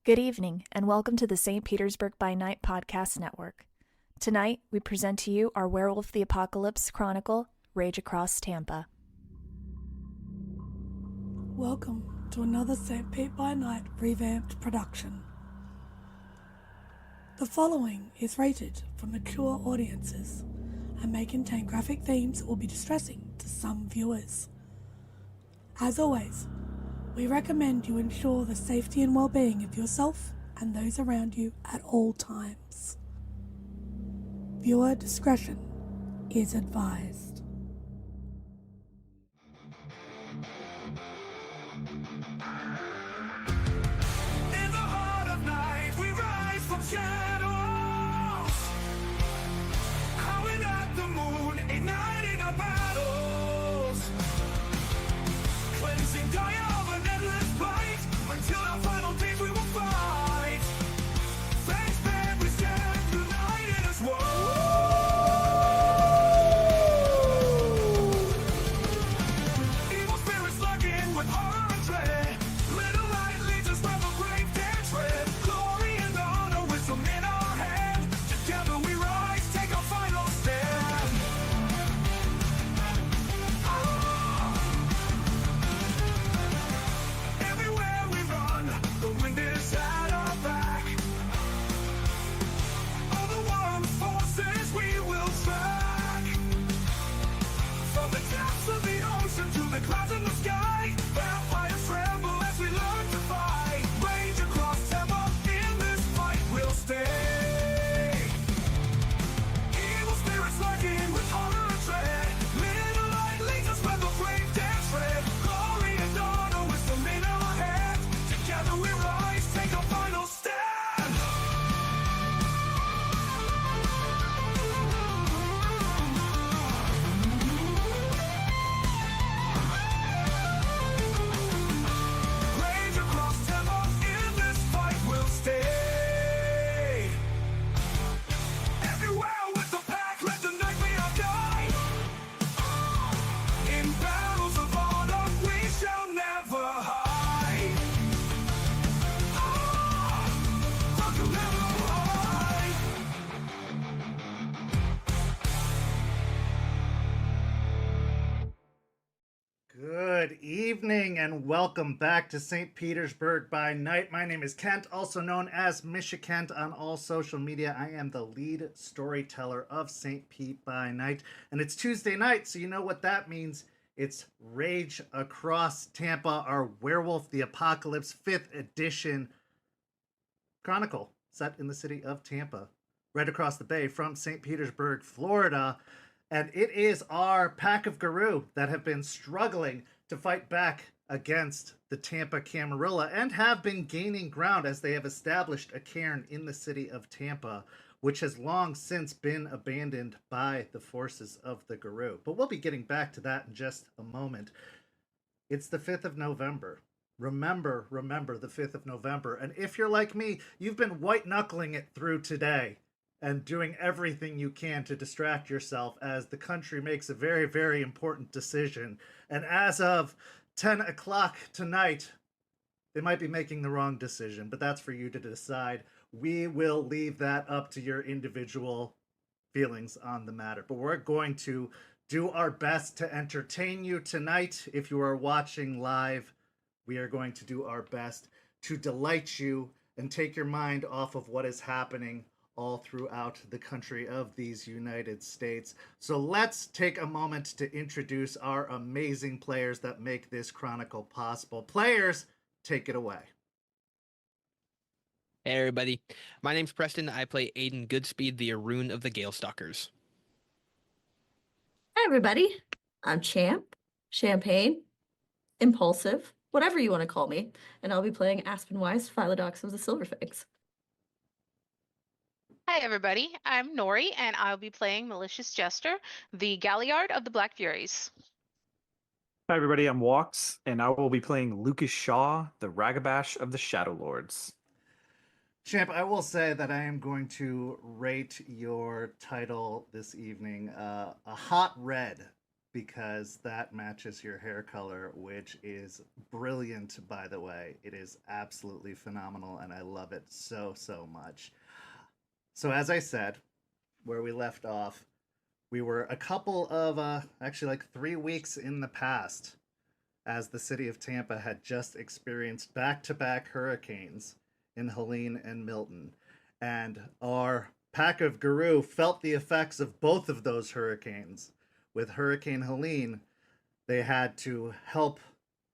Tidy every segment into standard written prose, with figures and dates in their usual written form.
Good evening, and welcome to the St. Petersburg by Night podcast network. Tonight, we present to you our Werewolf the Apocalypse chronicle, Rage Across Tampa. Welcome to another St. Pete by Night revamped production. The following is rated for mature audiences and may contain graphic themes that will be distressing to some viewers. As always, we recommend you ensure the safety and well-being of yourself and those around you at all times. Viewer discretion is advised. In the heart of night, we rise from shadows, howling at the moon, igniting our battles, cleansing dire of an endless fight, until our final days we will fight. Thanks, man, we stand united as one. Evil spirits lurking with horror and dread. Little light leads us where the brave dare tread. Glory and honor, wisdom in our hand. Together we rise, take our final stand. Everywhere we run, the wind is at our back. All the world's forces we will track. From the depths of the ocean to the clouds in the sky, vampires tremble as we learn to fight. Rage across Tampa, in this fight we'll stay. Evil spirits lurking with horror and dread. Little light leads us where the brave dare tread. Glory and honor, wisdom in our hand. Together we rise, take our final stand. Rage across Tampa, in this fight we'll stay. Everywhere with the pack, let the night be our guide. In battles of honor, we shall never hide. Fuck you, never hide. Good evening and welcome back to St. Petersburg by Night. My name is Kent, also known as Misha Kent on all social media. I am the lead storyteller of St. Pete by Night, and it's Tuesday night, so you know what that means. It's Rage Across Tampa, our Werewolf the Apocalypse 5th edition chronicle set in the city of Tampa, right across the bay from St. Petersburg, Florida. And it is our pack of Guru that have been struggling to fight back against the Tampa Camarilla and have been gaining ground as they have established a cairn in the city of Tampa, which has long since been abandoned by the forces of the Guru. But we'll be getting back to that in just a moment. It's the 5th of November. Remember the 5th of November. And if you're like me, you've been white-knuckling it through today and doing everything you can to distract yourself as the country makes a very, very important decision. And as of 10 o'clock tonight, they might be making the wrong decision, but that's for you to decide. We will leave that up to your individual feelings on the matter. But we're going to do our best to entertain you tonight. If you are watching live, we are going to do our best to delight you and take your mind off of what is happening all throughout the country of these United States. So let's take a moment to introduce our amazing players that make this chronicle possible. Players, take it away. Hey everybody, my name's Preston. I play Aiden Goodspeed, the Arun of the Galestalkers. Hi, everybody. I'm Champ, Champagne, Impulsive, whatever you want to call me, and I'll be playing Aspen, Weiss, Philodox of the Silverfangs. Hi everybody, I'm Noree and I'll be playing Malicious Jester, the Galliard of the Black Furies. Hi everybody, I'm Walks, and I will be playing Lucas Shaw, the Ragabash of the Shadow Lords. Champ, I will say that I am going to rate your title this evening a hot red, because that matches your hair color, which is brilliant, by the way. It is absolutely phenomenal, and I love it so, so much. So, as I said, where we left off, we were a couple of, actually, like 3 weeks in the past, as the city of Tampa had just experienced back-to-back hurricanes in Helene and Milton. And our pack of Guru felt the effects of both of those hurricanes. With Hurricane Helene, they had to help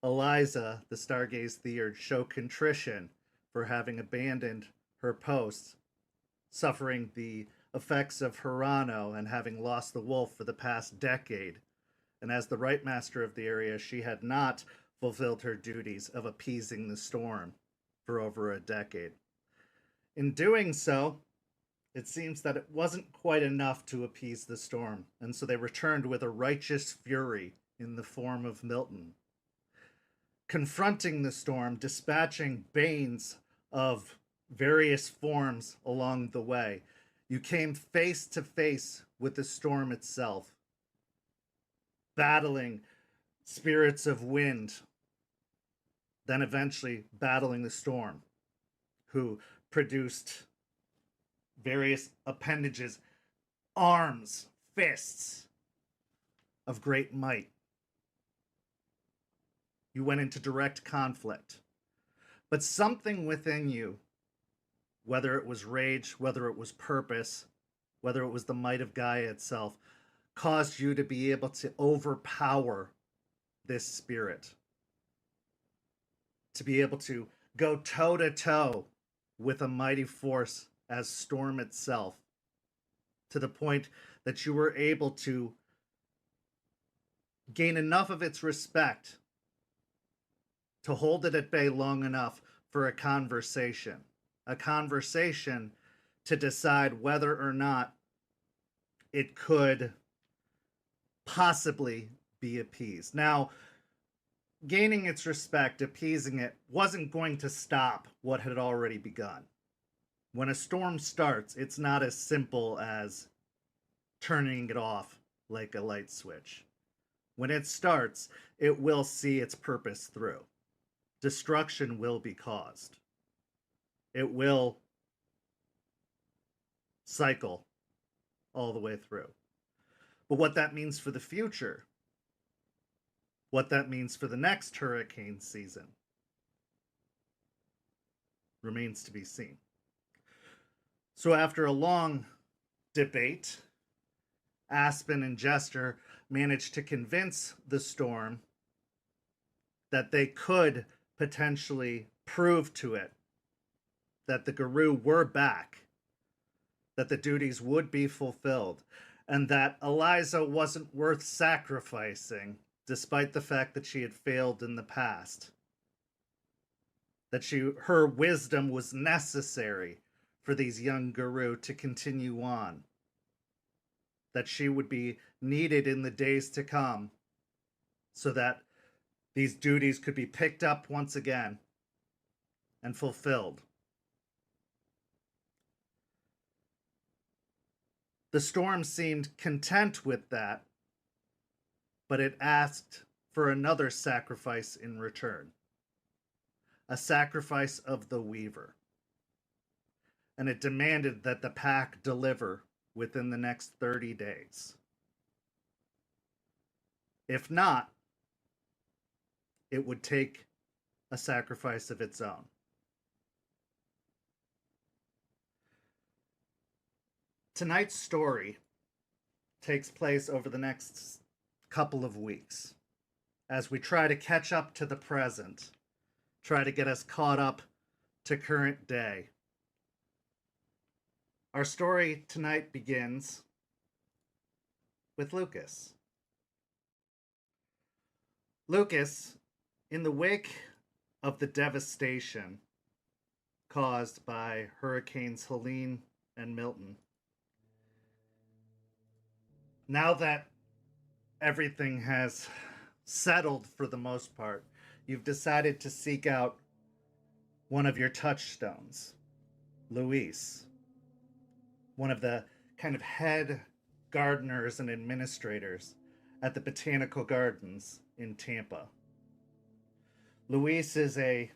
Eliza, the Stargaze Theurge, show contrition for having abandoned her post, suffering the effects of Hirano and having lost the wolf for the past decade. And as the Right Master of the area, she had not fulfilled her duties of appeasing the storm for over a decade. In doing so, it seems that it wasn't quite enough to appease the storm, and so they returned with a righteous fury in the form of Milton. Confronting the storm, dispatching banes of various forms along the way, you came face to face with the storm itself, battling spirits of wind, then eventually battling the storm, who produced various appendages, arms, fists of great might. You went into direct conflict. But something within you, whether it was rage, whether it was purpose, whether it was the might of Gaia itself, caused you to be able to overpower this spirit. To be able to go toe-to-toe with a mighty force as storm itself, to the point that you were able to gain enough of its respect to hold it at bay long enough for a conversation to decide whether or not it could possibly be appeased. Now, gaining its respect, appeasing it, wasn't going to stop what had already begun. When a storm starts, it's not as simple as turning it off like a light switch. When it starts, it will see its purpose through. Destruction will be caused. It will cycle all the way through. But what that means for the future, what that means for the next hurricane season, remains to be seen. So after a long debate, Aspen and Jester managed to convince the storm that they could potentially prove to it that the Guru were back, that the duties would be fulfilled, and that Eliza wasn't worth sacrificing, despite the fact that she had failed in the past. That her wisdom was necessary for these young Guru to continue on. That she would be needed in the days to come, so that these duties could be picked up once again and fulfilled. The storm seemed content with that, but it asked for another sacrifice in return. A sacrifice of the Weaver. And it demanded that the pack deliver within the next 30 days. If not, it would take a sacrifice of its own. Tonight's story takes place over the next couple of weeks as we try to catch up to the present, try to get us caught up to current day. Our story tonight begins with Lucas. Lucas, in the wake of the devastation caused by Hurricanes Helene and Milton, now that everything has settled for the most part, you've decided to seek out one of your touchstones, Luis, one of the kind of head gardeners and administrators at the Botanical Gardens in Tampa. Louise is a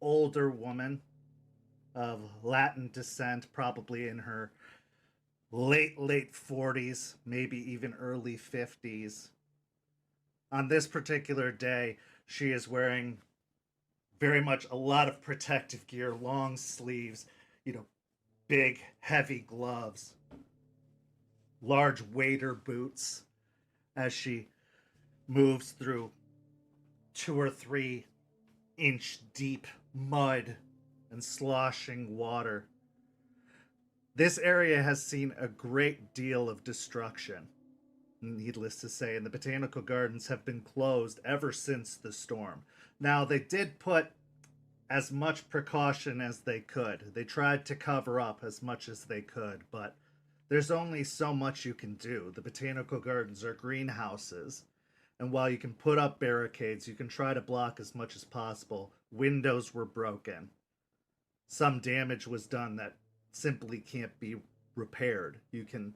older woman of Latin descent, probably in her late 40s, maybe even early 50s. On this particular day, she is wearing very much a lot of protective gear, long sleeves, big, heavy gloves, large wader boots as she moves through 2 or 3 inch deep mud and sloshing water. This area has seen a great deal of destruction, needless to say, and the botanical gardens have been closed ever since the storm. Now, they did put as much precaution as they could. They tried to cover up as much as they could, but there's only so much you can do. The botanical gardens are greenhouses, and while you can put up barricades, you can try to block as much as possible. Windows were broken. Some damage was done that simply can't be repaired. You can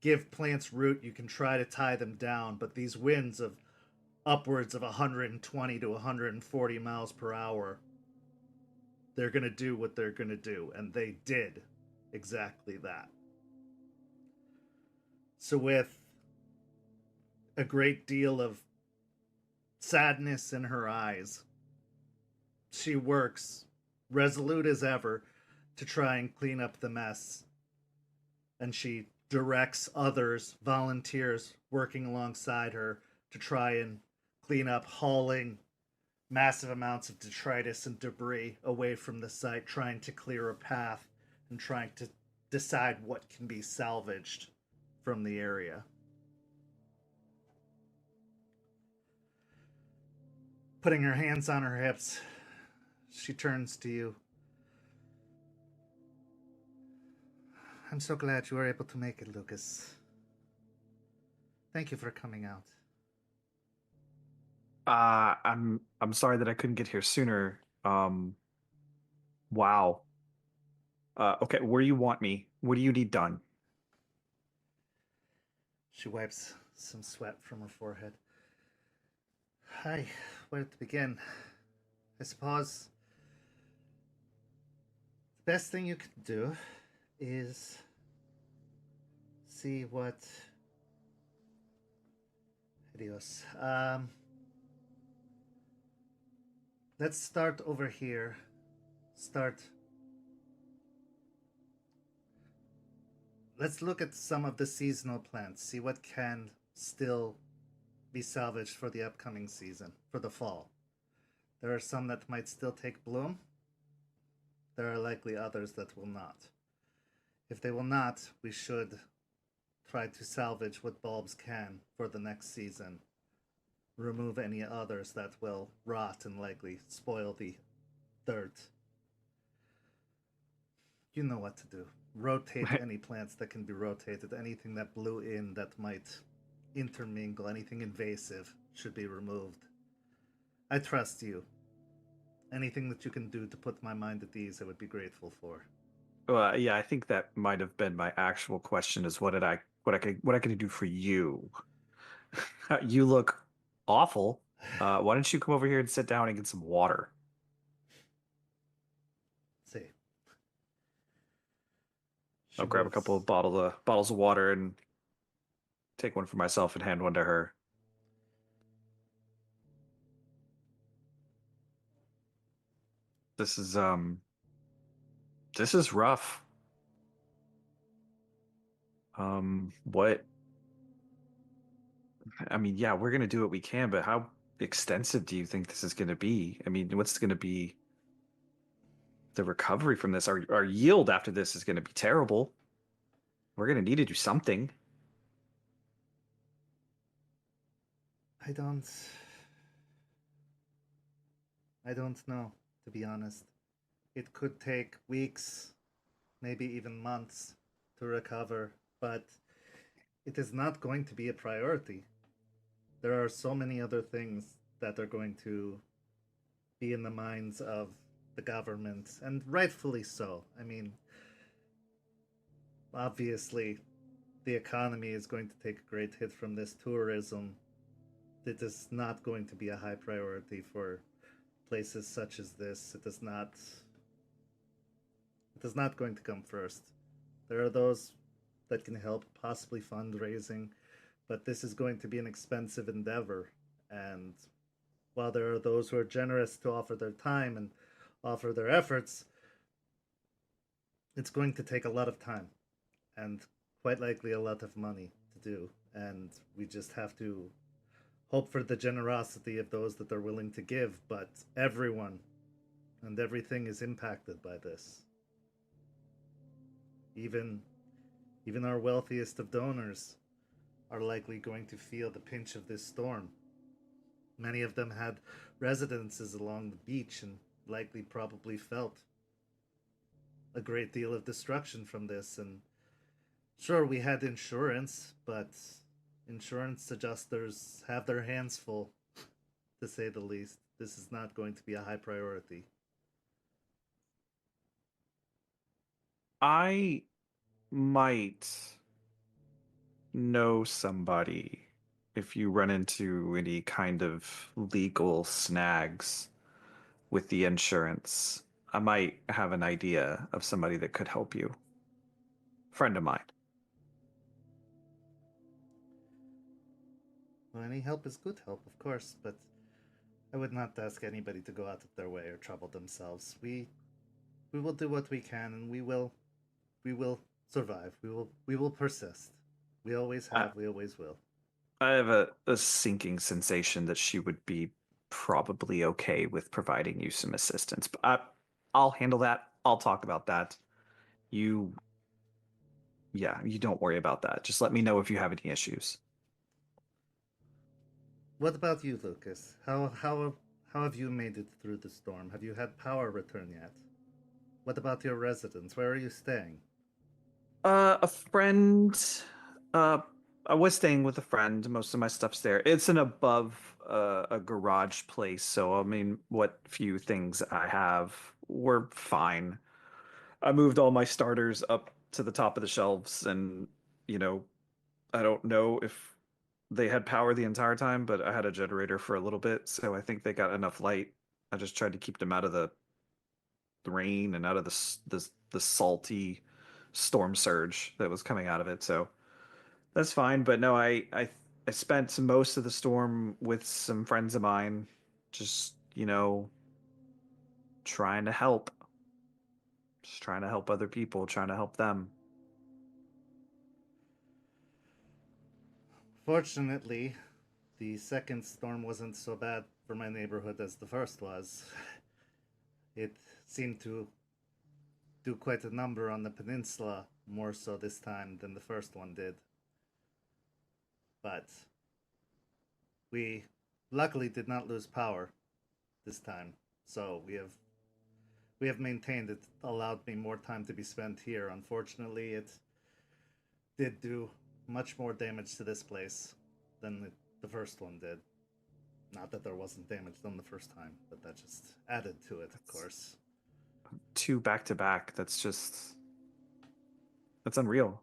give plants root, you can try to tie them down, but these winds of upwards of 120 to 140 miles per hour, they're going to do what they're going to do, and they did exactly that. So with a great deal of sadness in her eyes, she works, resolute as ever, to try and clean up the mess. And she directs others, volunteers working alongside her, to try and clean up, hauling massive amounts of detritus and debris away from the site, trying to clear a path and trying to decide what can be salvaged from the area. Putting her hands on her hips, she turns to you. I'm so glad you were able to make it, Lucas. Thank you for coming out. I'm sorry that I couldn't get here sooner. Wow. Okay, where do you want me? What do you need done? She wipes some sweat from her forehead. Hi, where to begin? I suppose the best thing you can do is see what... Adios. Let's start over here. Let's look at some of the seasonal plants, see what can still be salvaged for the upcoming season, for the fall. There are some that might still take bloom. There are likely others that will not. If they will not, we should try to salvage what bulbs can for the next season. Remove any others that will rot and likely spoil the dirt. You know what to do. Rotate any plants that can be rotated. Anything that blew in that might intermingle, anything invasive should be removed. I trust you. Anything that you can do to put my mind at ease, I would be grateful for. Yeah, I think that might have been my actual question: is what I could do for you? You look awful. Why don't you come over here and sit down and get some water? See. She I'll grab a moves. couple of bottles of water and take one for myself and hand one to her. This is rough. What? I mean, yeah, we're gonna do what we can, but how extensive do you think this is gonna be? I mean, what's gonna be the recovery from this? Our yield after this is gonna be terrible. We're gonna need to do something. I don't know, to be honest. It could take weeks, maybe even months to recover, but it is not going to be a priority. There are so many other things that are going to be in the minds of the government, and rightfully so. I mean, obviously, the economy is going to take a great hit from this tourism, it is not going to be a high priority for places such as this. It is not going to come first. There are those that can help, possibly fundraising, but this is going to be an expensive endeavor. And while there are those who are generous to offer their time and offer their efforts, it's going to take a lot of time and quite likely a lot of money to do. And we just have to hope for the generosity of those that are willing to give, but everyone and everything is impacted by this. Even our wealthiest of donors are likely going to feel the pinch of this storm. Many of them had residences along the beach and likely probably felt a great deal of destruction from this. And sure, we had insurance, but insurance adjusters have their hands full, to say the least. This is not going to be a high priority. I might know somebody if you run into any kind of legal snags with the insurance. I might have an idea of somebody that could help you. Friend of mine. Well, any help is good help, of course, but I would not ask anybody to go out of their way or trouble themselves. We will do what we can, and we will survive. We will persist. We always have. We always will. I have a sinking sensation that she would be probably okay with providing you some assistance. But I'll handle that. I'll talk about that. You don't worry about that. Just let me know if you have any issues. What about you, Lucas? How have you made it through the storm? Have you had power return yet? What about your residence? Where are you staying? A friend. I was staying with a friend. Most of my stuff's there. It's an above a garage place, so I mean, what few things I have were fine. I moved all my starters up to the top of the shelves, and I don't know if they had power the entire time, but I had a generator for a little bit, so I think they got enough light. I just tried to keep them out of the rain and out of the salty storm surge that was coming out of it. So that's fine. But no, I spent most of the storm with some friends of mine, just trying to help, just trying to help other people, trying to help them. Fortunately, the second storm wasn't so bad for my neighborhood as the first was. It seemed to do quite a number on the peninsula, more so this time than the first one did. But we luckily did not lose power this time, so we have maintained it. Allowed me more time to be spent here. Unfortunately, it did do much more damage to this place than the first one did. Not that there wasn't damage done the first time, but that just added to it, of course. 2 back to back. That's unreal.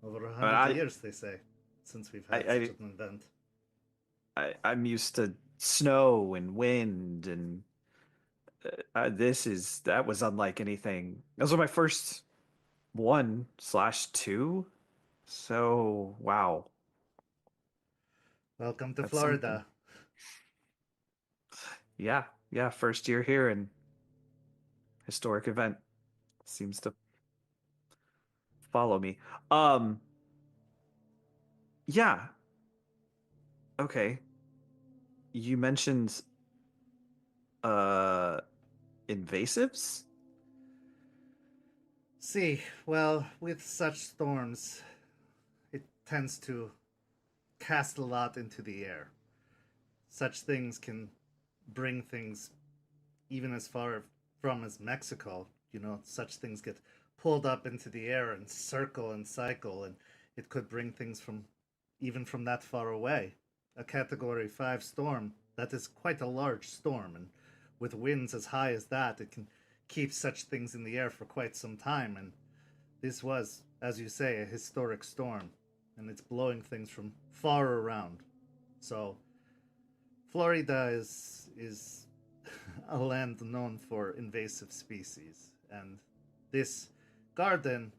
Over 100 years, they say, since we've had such an event. I'm used to snow and wind, and that was unlike anything. Those were my first 1/2. So wow. Welcome to That's Florida. Something. Yeah, first year here, and historic event seems to follow me. Yeah. Okay. You mentioned invasives? See, well, with such storms, it tends to cast a lot into the air. Such things can bring things even as far from as Mexico. Such things get pulled up into the air and circle and cycle, and it could bring things even from that far away. A Category 5 storm, that is quite a large storm, and with winds as high as that, it can keep such things in the air for quite some time, and this was, as you say, a historic storm. and it's blowing things from far around. So, Florida is a land known for invasive species, and this garden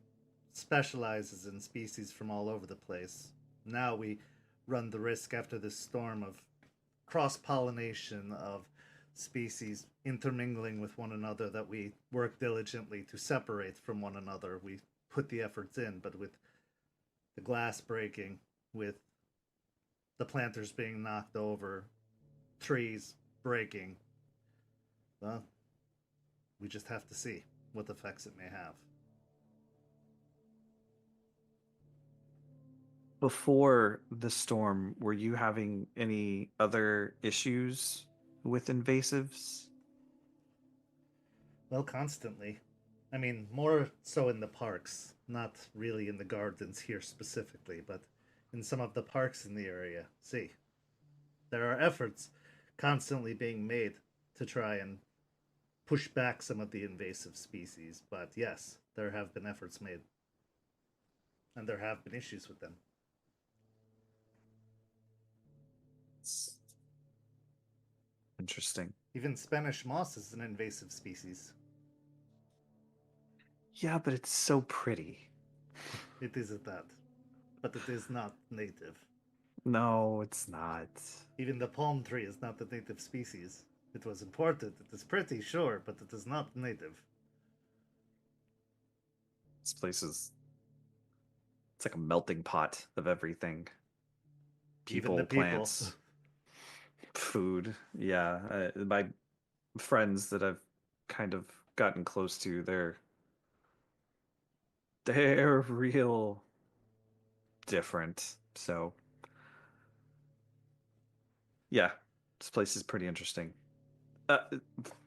specializes in species from all over the place. Now we run the risk after this storm of cross-pollination of species intermingling with one another that we work diligently to separate from one another. We put the efforts in, but with the glass breaking, with the planters being knocked over, trees breaking, well, we just have to see what effects it may have. Before the storm, were you having any other issues with invasives? Well, constantly. I mean, more so in the parks, not really in the gardens here specifically, but in some of the parks in the area. See, there are efforts constantly being made to try and push back some of the invasive species, but yes, there have been efforts made. And there have been issues with them. Interesting. Even Spanish moss is an invasive species. Yeah, but it's so pretty. It is at that. But it is not native. No, it's not. Even the palm tree is not the native species. It was imported. It is pretty, sure, but it is not native. This place is... It's like a melting pot of everything. People, Even the people. plants, food. Yeah, my friends that I've kind of gotten close to, they're real different. So yeah, this place is pretty interesting.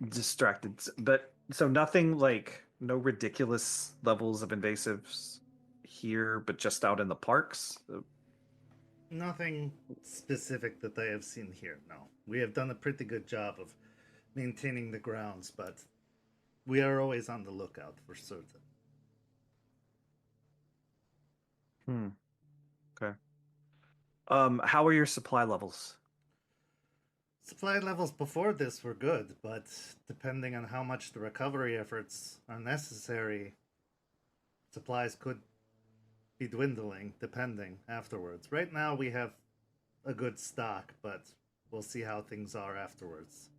Distracted, but so nothing like no ridiculous levels of invasives here, but just out in the parks. Nothing specific that I have seen here, no. We have done a pretty good job of maintaining the grounds, but we are always on the lookout for certain. Okay. How are your supply levels? Supply levels before this were good, but depending on how much the recovery efforts are necessary, supplies could be dwindling, depending afterwards. Right now we have a good stock, but we'll see how things are afterwards.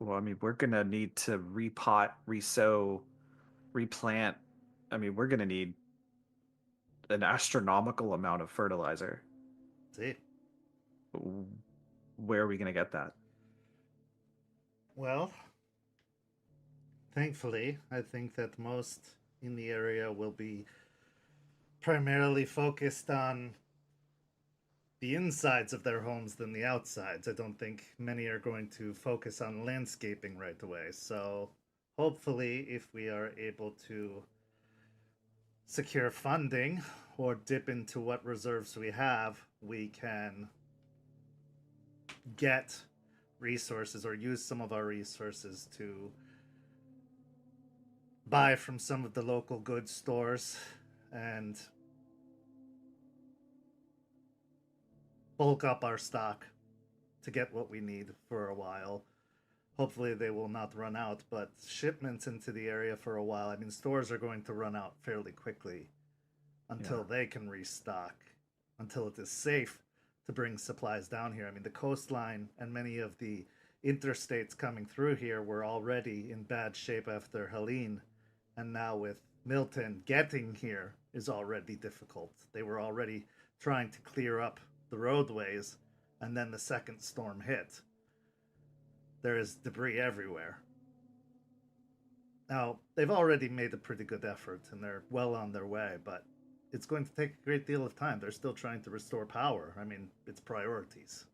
Well, I mean, we're gonna need to repot, resow, replant. I mean, we're gonna need an astronomical amount of fertilizer. See? Where are we gonna get that? Well, thankfully, I think that most in the area will be primarily focused on the insides of their homes than the outsides. I don't think many are going to focus on landscaping right away. So hopefully, if we are able to secure funding or dip into what reserves we have, we can get resources or use some of our resources to buy from some of the local goods stores and bulk up our stock to get what we need for a while. Hopefully they will not run out, but shipments into the area for a while, I mean, stores are going to run out fairly quickly until they can restock, until it is safe to bring supplies down here. I mean, the coastline and many of the interstates coming through here were already in bad shape after Helene, and now with Milton, getting here is already difficult. They were already trying to clear up the roadways, and then the second storm hit. There is debris everywhere. Now, they've already made a pretty good effort, and they're well on their way, but it's going to take a great deal of time. They're still trying to restore power. I mean, it's priorities.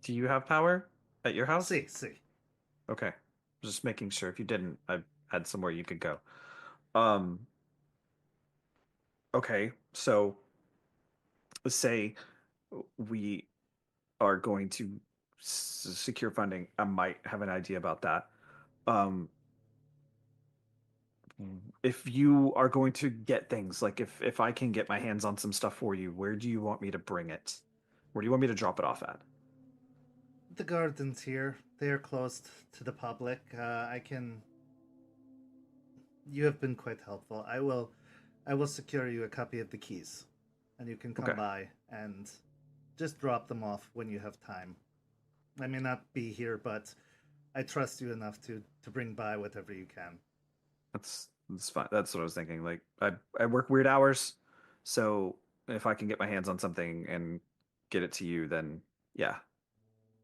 Do you have power at your house? See. Okay. Just making sure. If you didn't, I had somewhere you could go. Okay, so say we are going to secure funding. I might have an idea about that. If you are going to get things, like if I can get my hands on some stuff for you, where do you want me to bring it? Where do you want me to drop it off at? The gardens here, they are closed to the public. I can. You have been quite helpful. I will secure you a copy of the keys, and you can come Okay. by and just drop them off when you have time. I may not be here, but I trust you enough to bring by whatever you can. That's fine. That's what I was thinking. Like I work weird hours, so if I can get my hands on something and get it to you, then yeah.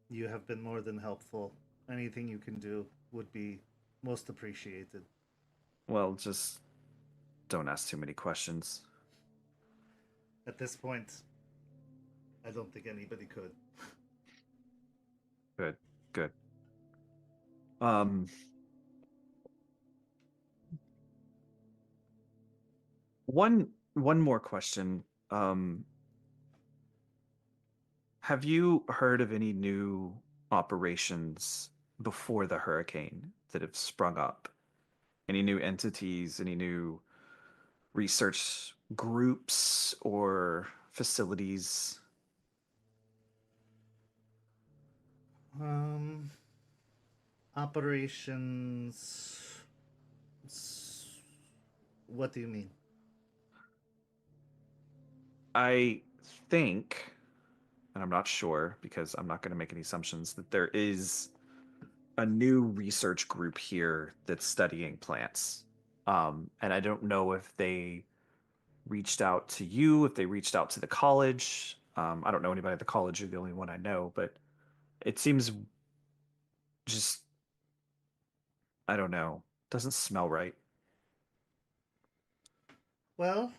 You have been more than helpful. Anything you can do would be most appreciated. Well, just don't ask too many questions. At this point, I don't think anybody could. Good, good. Um, one more question. Have you heard of any new operations before the hurricane that have sprung up? Any new entities, any new research groups or facilities? Um, operations. What do you mean? I think, and I'm not sure because I'm not going to make any assumptions, that there is a new research group here that's studying plants. And I don't know if they reached out to you, if they reached out to the college. I don't know anybody at the college. You're the only one I know, but it seems just, I don't know, doesn't smell right. Well,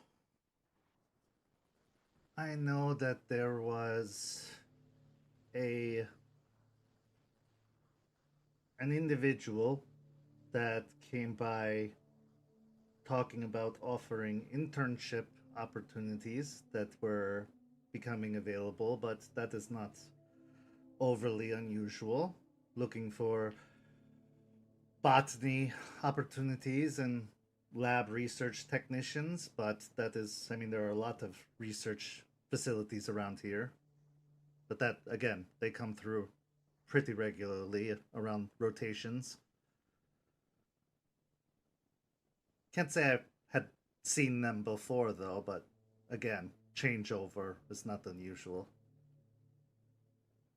I know that there was a an individual that came by talking about offering internship opportunities that were becoming available, but that is not overly unusual. Looking for botany opportunities and lab research technicians, but that is, I mean, there are a lot of research facilities around here. But that, again, they come through pretty regularly around rotations. Can't say I had seen them before, though, but again, changeover is not unusual.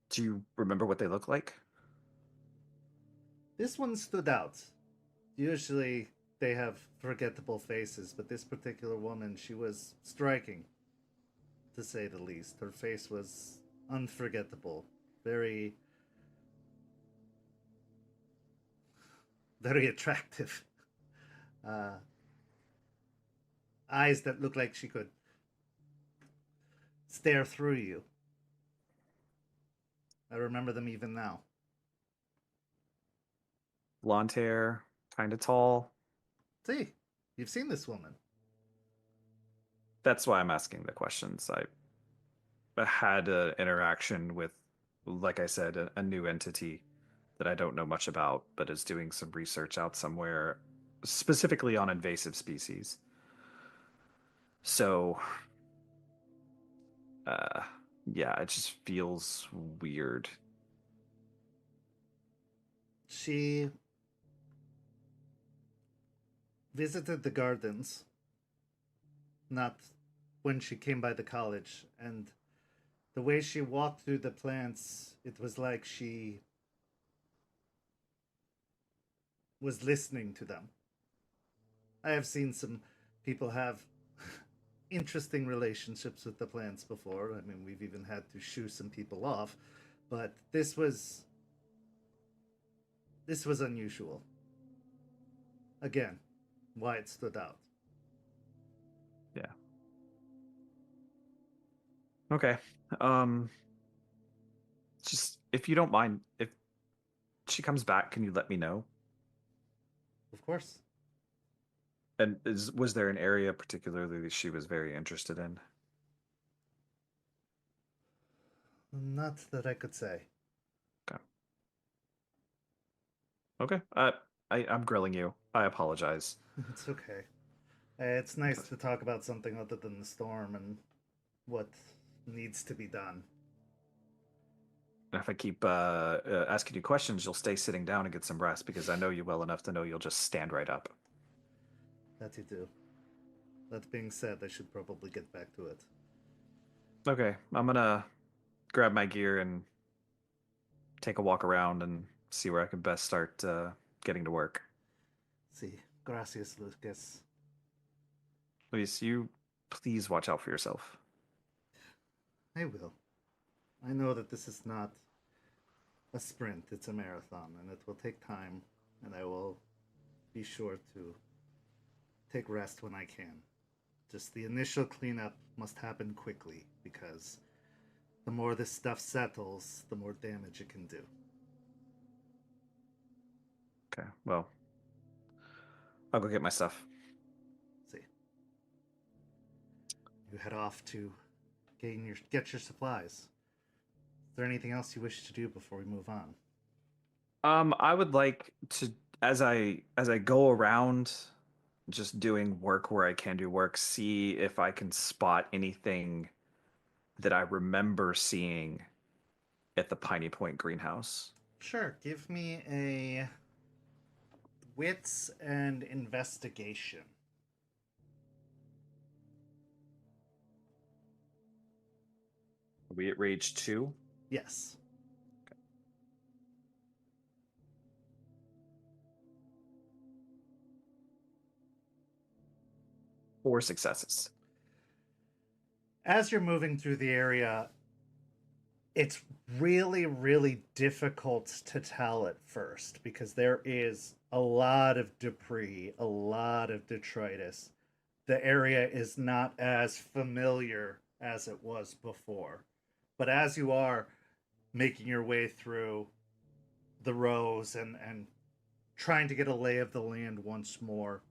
Do you remember what they look like? This one stood out. Usually they have forgettable faces, but this particular woman, she was striking, to say the least. Her face was unforgettable. Very, very attractive. Uh, eyes that look like she could stare through you. I remember them even now. Blonde hair, kind of tall. See, you've seen this woman. That's why I'm asking the questions. I had an interaction with, like I said, a new entity that I don't know much about, but is doing some research out somewhere, specifically on invasive species. So, uh, yeah, it just feels weird. She visited the gardens, not when she came by the college, and the way she walked through the plants, it was like she was listening to them. I have seen some people have interesting relationships with the plants before. I mean, we've even had to shoo some people off, but this was unusual. Again, why it stood out. Yeah. Okay. Um, just if you don't mind, if she comes back, can you let me know? Of course. And was there an area particularly that she was very interested in? Not that I could say. Okay. Okay. I'm grilling you. I apologize. It's okay. It's nice to talk about something other than the storm and what needs to be done. And if I keep asking you questions, you'll stay sitting down and get some rest because I know you well enough to know you'll just stand right up. That you do. That being said, I should probably get back to it. Okay, I'm gonna grab my gear and take a walk around and see where I can best start getting to work. See. Gracias, Lucas. Luis, you please watch out for yourself. I will. I know that this is not a sprint, it's a marathon, and it will take time, and I will be sure to take rest when I can. Just the initial cleanup must happen quickly, because the more this stuff settles, the more damage it can do. Okay, well, I'll go get my stuff. See. You head off to get your supplies. Is there anything else you wish to do before we move on? I would like to, as I go around, just doing work where I can do work, see if I can spot anything that I remember seeing at the Piney Point greenhouse. Sure, give me a wits and investigation. Are we at rage 2? Yes. Four successes. As you're moving through the area, it's really, really difficult to tell at first because there is a lot of debris, a lot of detritus. The area is not as familiar as it was before. But as you are making your way through the rows and trying to get a lay of the land once more,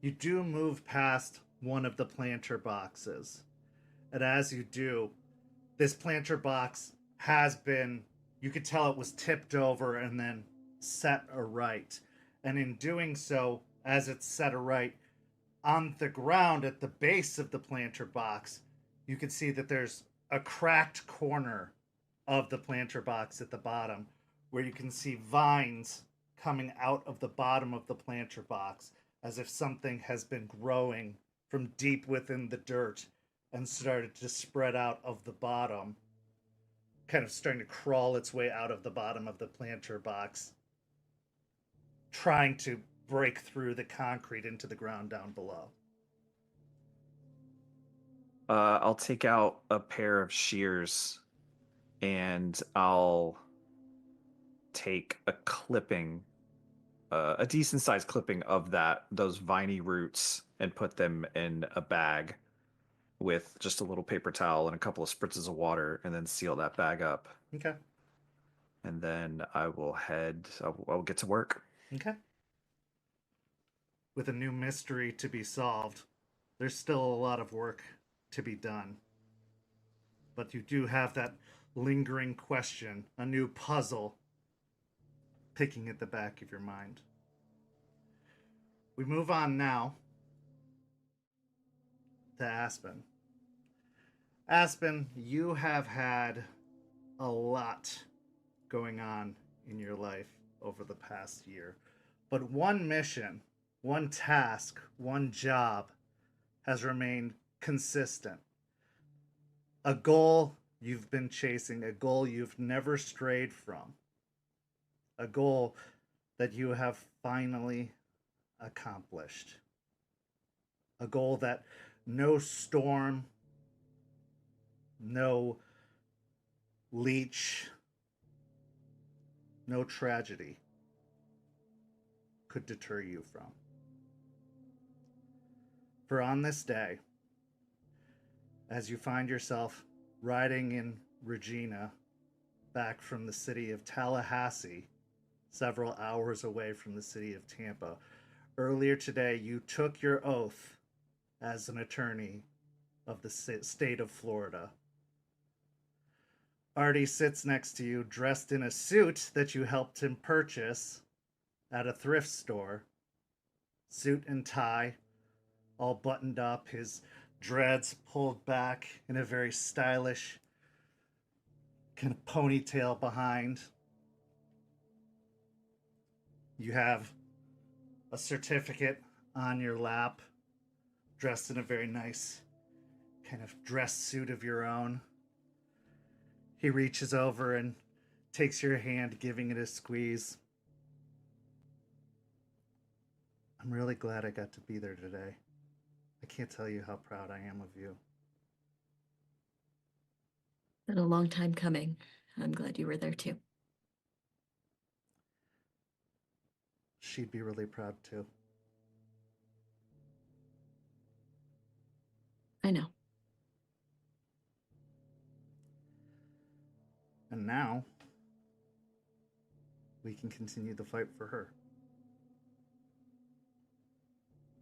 you do move past one of the planter boxes. And as you do, this planter box has been, you could tell it was tipped over and then set aright. And in doing so, as it's set aright, on the ground at the base of the planter box, you can see that there's a cracked corner of the planter box at the bottom where you can see vines coming out of the bottom of the planter box as if something has been growing from deep within the dirt and started to spread out of the bottom, kind of starting to crawl its way out of the bottom of the planter box, trying to break through the concrete into the ground down below. I'll take out a pair of shears and I'll take a clipping, a decent sized clipping of those viney roots and put them in a bag with just a little paper towel and a couple of spritzes of water and then seal that bag up. Okay. And then I'll get to work. Okay. With a new mystery to be solved, there's still a lot of work to be done. But you do have that lingering question, a new puzzle picking at the back of your mind. We move on now to Aspen. Aspen, you have had a lot going on in your life over the past year. But one mission, one task, one job has remained consistent. A goal you've been chasing, a goal you've never strayed from. A goal that you have finally accomplished. A goal that no storm, no leech, no tragedy could deter you from. For on this day, as you find yourself riding in Regina back from the city of Tallahassee, several hours away from the city of Tampa, earlier today you took your oath as an attorney of the state of Florida. Artie sits next to you, dressed in a suit that you helped him purchase at a thrift store, suit and tie, all buttoned up, his dreads pulled back in a very stylish kind of ponytail behind. You have a certificate on your lap, dressed in a very nice kind of dress suit of your own. He reaches over and takes your hand, giving it a squeeze. I'm really glad I got to be there today. I can't tell you how proud I am of you. Been a long time coming. I'm glad you were there too. She'd be really proud too. I know. And now, we can continue the fight for her.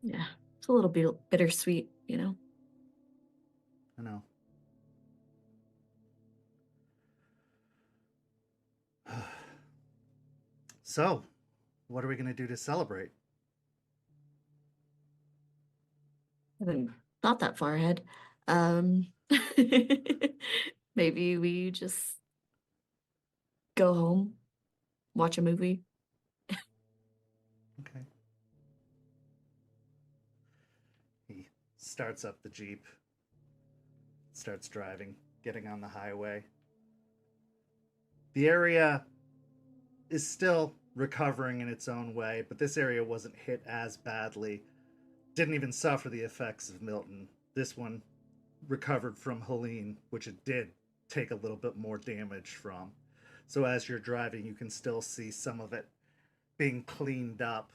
Yeah, it's a little bit bittersweet, you know? I know. So, what are we going to do to celebrate? I haven't thought that far ahead. Maybe we just go home, watch a movie. Okay. He starts up the Jeep, starts driving, getting on the highway. The area is still recovering in its own way, but this area wasn't hit as badly. Didn't even suffer the effects of Milton. This one recovered from Helene, which it did take a little bit more damage from. So as you're driving, you can still see some of it being cleaned up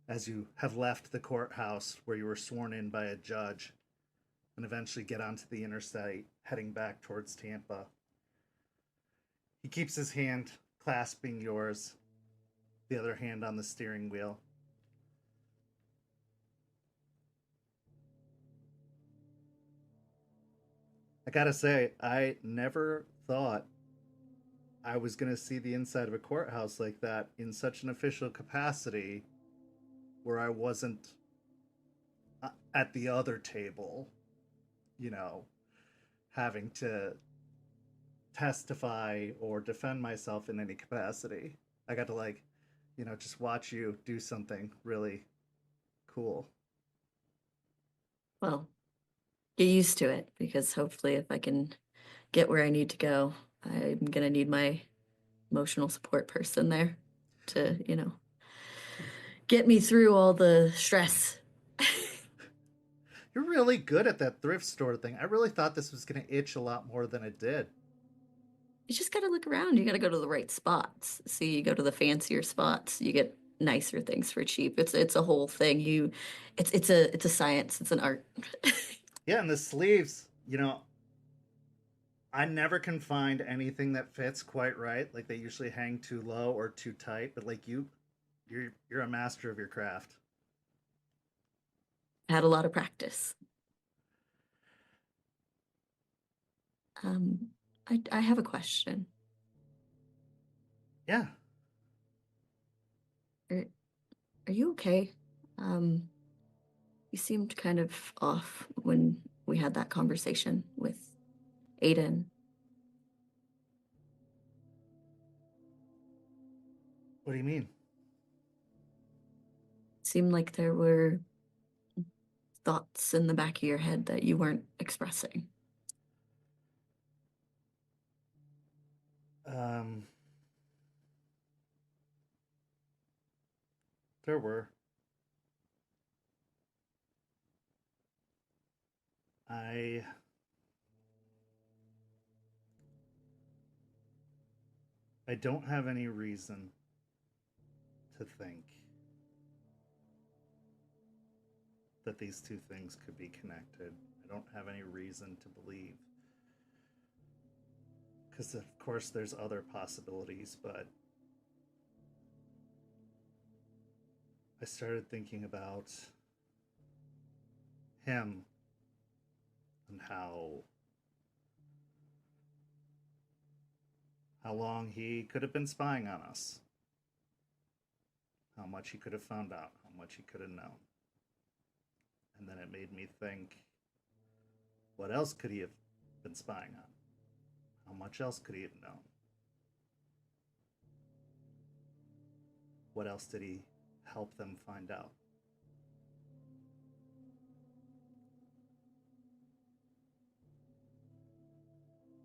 as you have left the courthouse where you were sworn in by a judge and eventually get onto the interstate heading back towards Tampa. He keeps his hand clasping yours, the other hand on the steering wheel. I gotta say, I never thought I was gonna see the inside of a courthouse like that in such an official capacity where I wasn't at the other table, you know, having to testify or defend myself in any capacity. I got to, like, you know, just watch you do something really cool. Well, get used to it, because hopefully if I can get where I need to go, I'm gonna need my emotional support person there to, you know, get me through all the stress. You're really good at that thrift store thing. I really thought this was going to itch a lot more than it did. You just gotta look around. You gotta go to the right spots. See, you go to the fancier spots, you get nicer things for cheap. It's a whole thing. It's a science. It's an art. Yeah, and the sleeves, you know, I never can find anything that fits quite right. Like, they usually hang too low or too tight, but like you're a master of your craft. Had a lot of practice. I have a question. Yeah. Are you okay? You seemed kind of off when we had that conversation with Aiden. What do you mean? Seemed like there were thoughts in the back of your head that you weren't expressing. There were. I don't have any reason to think that these two things could be connected. I don't have any reason to believe. Because, of course, there's other possibilities, but I started thinking about him and how long he could have been spying on us. much he could have found out, how much he could have known. And then it made me think, what else could he have been spying on? How much else could he have known? What else did he help them find out?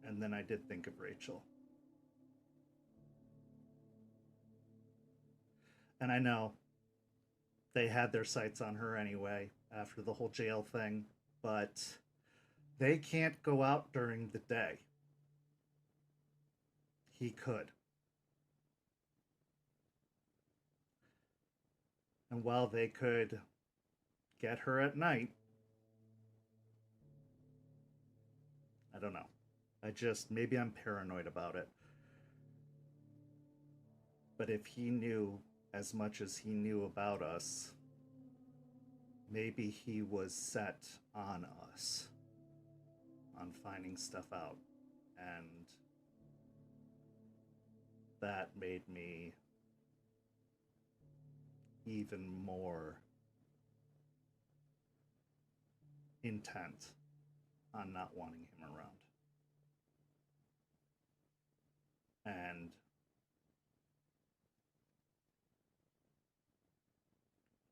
And then I did think of Rachel. And I know they had their sights on her anyway after the whole jail thing, but they can't go out during the day. He could. And while they could get her at night, I don't know. Maybe I'm paranoid about it. But if he knew as much as he knew about us, maybe he was set on us, on finding stuff out. And that made me even more intent on not wanting him around. And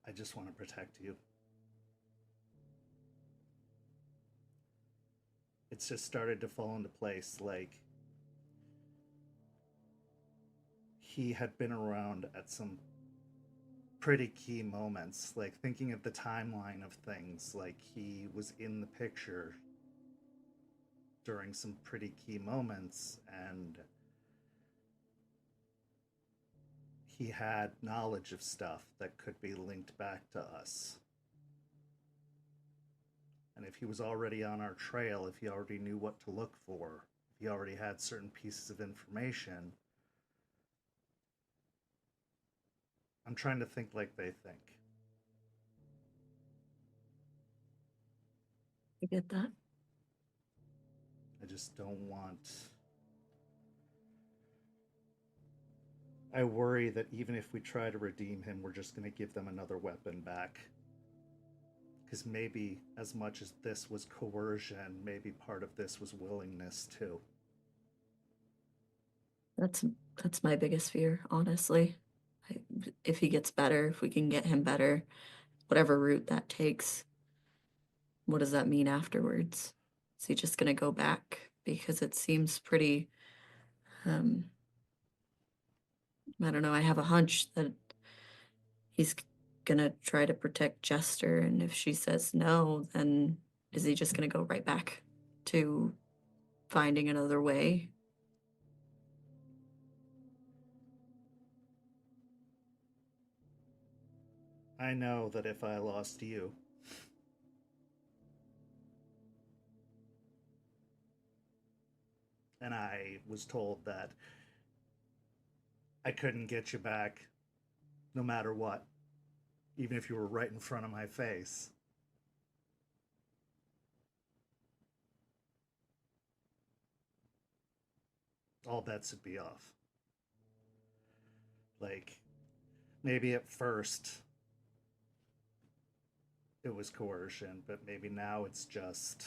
I just want to protect you. It's just started to fall into place, like he had been around at some pretty key moments, like thinking of the timeline of things, like he was in the picture during some pretty key moments, and he had knowledge of stuff that could be linked back to us. And if he was already on our trail, if he already knew what to look for, if he already had certain pieces of information, I'm trying to think like they think. I get that. I just don't want... I worry that even if we try to redeem him, we're just going to give them another weapon back. Because maybe as much as this was coercion, maybe part of this was willingness too. That's my biggest fear, honestly. If he gets better, if we can get him better, whatever route that takes, what does that mean afterwards? Is he just gonna go back? Because it seems pretty, I don't know, I have a hunch that he's gonna try to protect Jester, and if she says no, then is he just gonna go right back to finding another way? I know that if I lost you, and I was told that I couldn't get you back no matter what, even if you were right in front of my face, all bets would be off. Like, maybe at first it was coercion, but maybe now it's just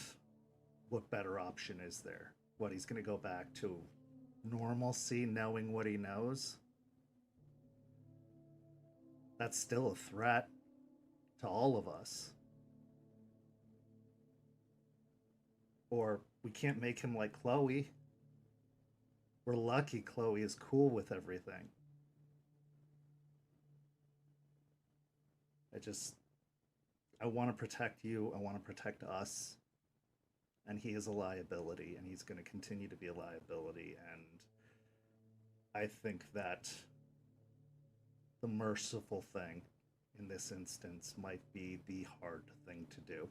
what better option is there? What, he's going to go back to normalcy, knowing what he knows? That's still a threat to all of us. Or we can't make him like Chloe. We're lucky Chloe is cool with everything. I want to protect you. I want to protect us. And he is a liability, and he's going to continue to be a liability. And I think that the merciful thing in this instance might be the hard thing to do.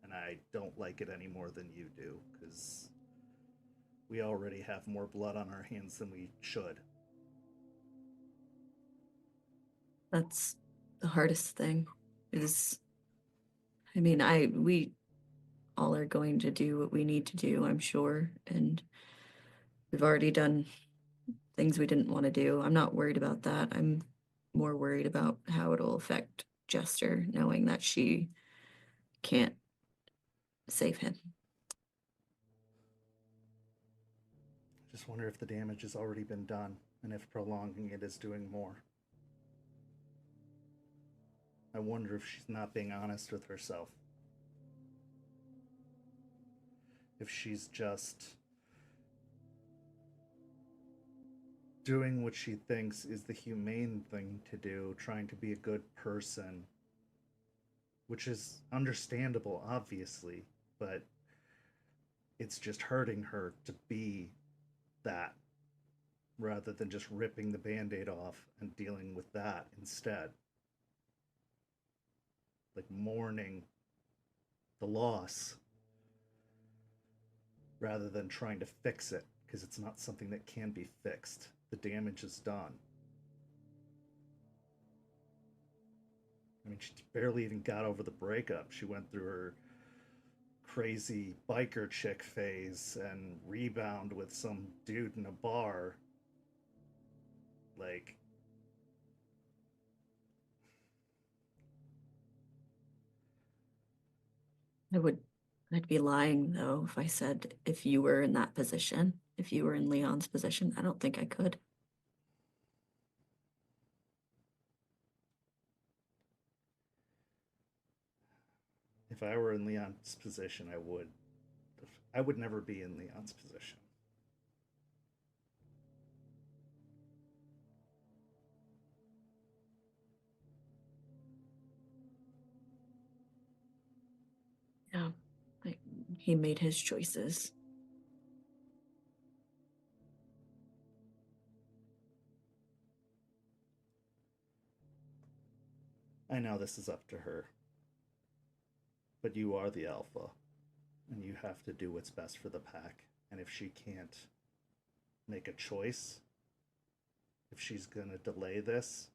And I don't like it any more than you do, because we already have more blood on our hands than we should. That's the hardest thing is, I mean, we all are going to do what we need to do, I'm sure. And we've already done things we didn't want to do. I'm not worried about that. I'm more worried about how it'll affect Jester, knowing that she can't save him. Just wonder if the damage has already been done, and if prolonging it is doing more. I wonder if she's not being honest with herself. If she's just doing what she thinks is the humane thing to do, trying to be a good person, which is understandable, obviously, but it's just hurting her to be that, rather than just ripping the band-aid off and dealing with that instead. Like mourning the loss rather than trying to fix it, because it's not something that can be fixed. The damage is done. I mean, she barely even got over the breakup. She went through her crazy biker chick phase and rebound with some dude in a bar. Like, I'd be lying though if I said if you were in that position, if you were in Leon's position, I don't think I could. if I were in Leon's position, I would. I would never be in Leon's position. Yeah, like he made his choices. I know this is up to her, but you are the alpha, and you have to do what's best for the pack. And if she can't make a choice, if she's going to delay this,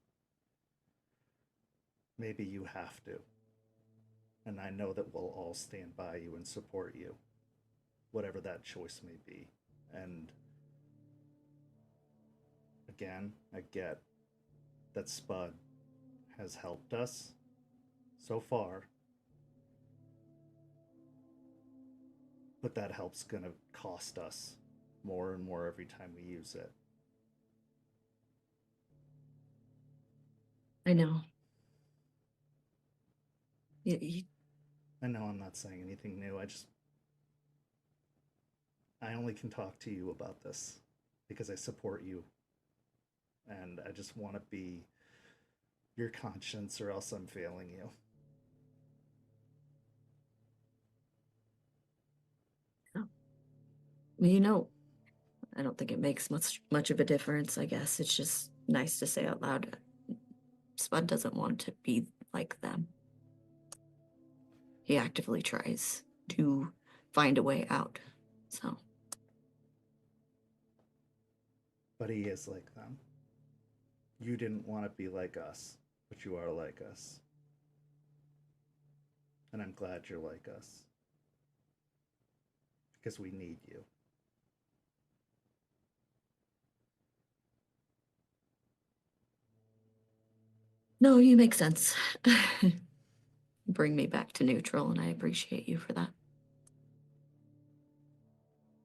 maybe you have to. And I know that we'll all stand by you and support you, whatever that choice may be. And again, I get that Spud has helped us so far, but that help's gonna cost us more and more every time we use it. I know. I know I'm not saying anything new. I only can talk to you about this because I support you. And I just want to be your conscience, or else I'm failing you. Well, I don't think it makes much of a difference, I guess. It's just nice to say out loud. Spud doesn't want to be like them. He actively tries to find a way out. So. But he is like them. You didn't want to be like us, but you are like us. And I'm glad you're like us. Because we need you. No, you make sense. Bring me back to neutral, and I appreciate you for that.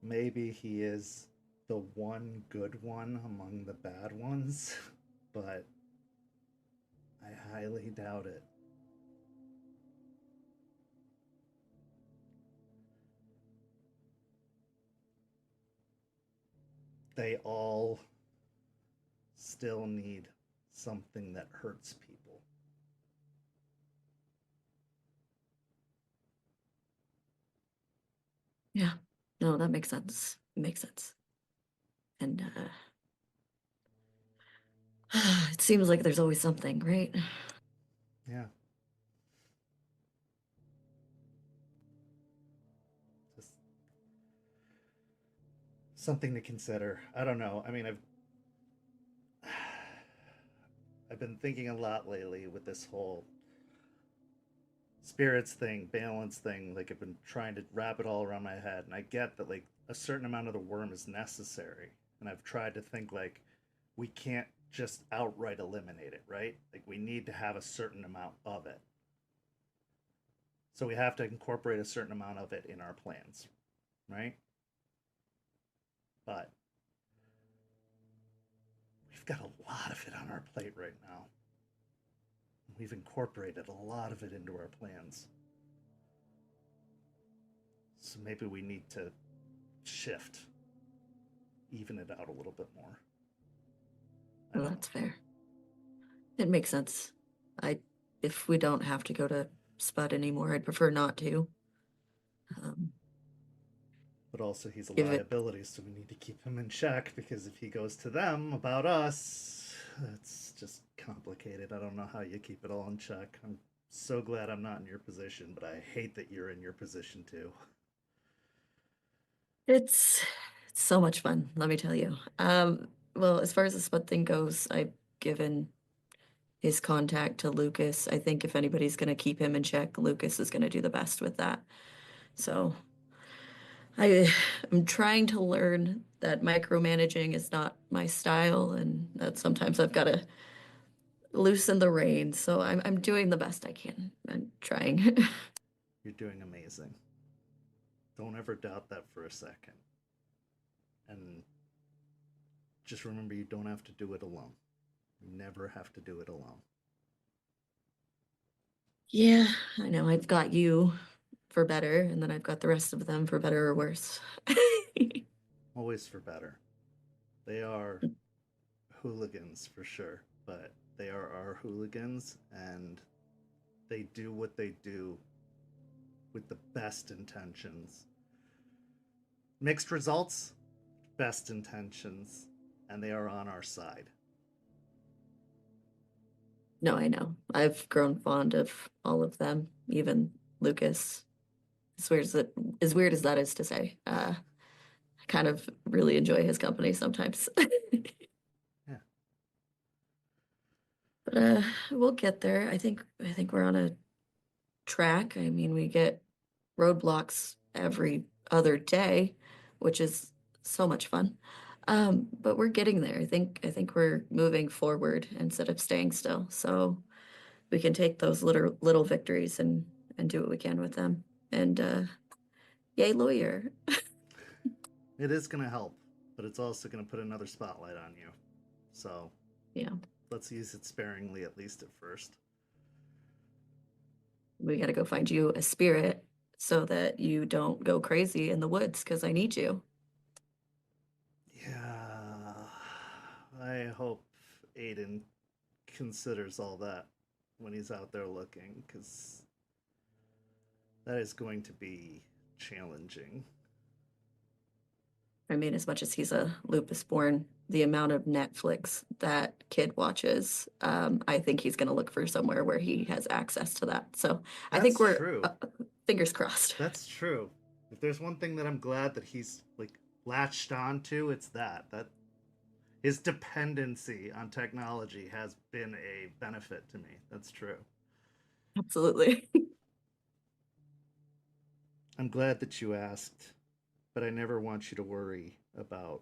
Maybe he is the one good one among the bad ones, but I highly doubt it. They all still need something that hurts people. Yeah. No, that makes sense. It makes sense. And it seems like there's always something, right? Yeah. Just something to consider. I don't know. I mean, I've been thinking a lot lately with this whole spirits thing, balance thing. Like, I've been trying to wrap it all around my head, and I get that like a certain amount of the worm is necessary. And I've tried to think like we can't just outright eliminate it, right? Like, we need to have a certain amount of it. So we have to incorporate a certain amount of it in our plans, right? But we've got a lot of it on our plate right now. We've incorporated a lot of it into our plans. So maybe we need to shift, even it out a little bit more. Well, that's fair. It makes sense. If we don't have to go to Spud anymore, I'd prefer not to. But also, he's a Give it- liability, so we need to keep him in check, because if he goes to them about us, it's just complicated. I don't know how you keep it all in check. I'm so glad I'm not in your position, but I hate that you're in your position too. It's so much fun, let me tell you. Well, as far as the Spud thing goes, I've given his contact to Lucas. I think if anybody's going to keep him in check, Lucas is going to do the best with that. So I'm trying to learn that micromanaging is not my style, and that sometimes I've got to loosen the reins. So I'm doing the best I can. I'm trying. You're doing amazing. Don't ever doubt that for a second. And just remember, you don't have to do it alone. You never have to do it alone. Yeah, I know. I've got you for better, and then I've got the rest of them for better or worse. Always for better. They are hooligans for sure, but they are our hooligans, and they do what they do with the best intentions. Mixed results, best intentions, and they are on our side. No, I know. I've grown fond of all of them, even Lucas. As weird as that is to say, I kind of really enjoy his company sometimes. Yeah. But we'll get there. I think we're on a track. I mean, we get roadblocks every other day, which is so much fun. But we're getting there. I think we're moving forward instead of staying still. So we can take those little victories and do what we can with them. And yay, lawyer. It is going to help, but it's also going to put another spotlight on you. So Yeah, let's use it sparingly, at least at first. we got to go find you a spirit so that you don't go crazy in the woods, because I need you. Yeah, I hope Aiden considers all that when he's out there looking, because that is going to be challenging. I mean, as much as he's a lupus born, the amount of Netflix that kid watches, I think he's going to look for somewhere where he has access to that. So I think That's we're true. Fingers crossed. That's true. If there's one thing that I'm glad that he's like latched on to, it's that his dependency on technology has been a benefit to me. That's true. Absolutely. I'm glad that you asked, but I never want you to worry about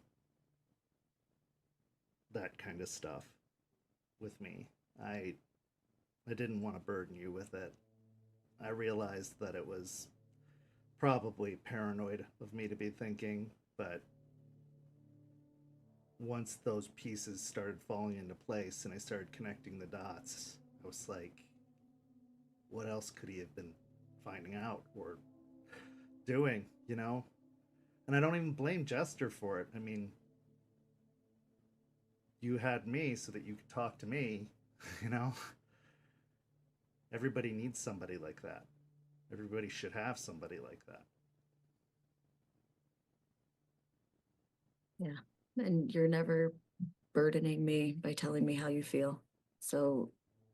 that kind of stuff with me. I didn't want to burden you with it. I realized that it was probably paranoid of me to be thinking, but once those pieces started falling into place and I started connecting the dots, I was like, what else could he have been finding out or doing, you know? And I don't even blame Jester for it. I mean, you had me so that you could talk to me, you know? Everybody needs somebody like that. Everybody should have somebody like that. Yeah. And you're never burdening me by telling me how you feel. So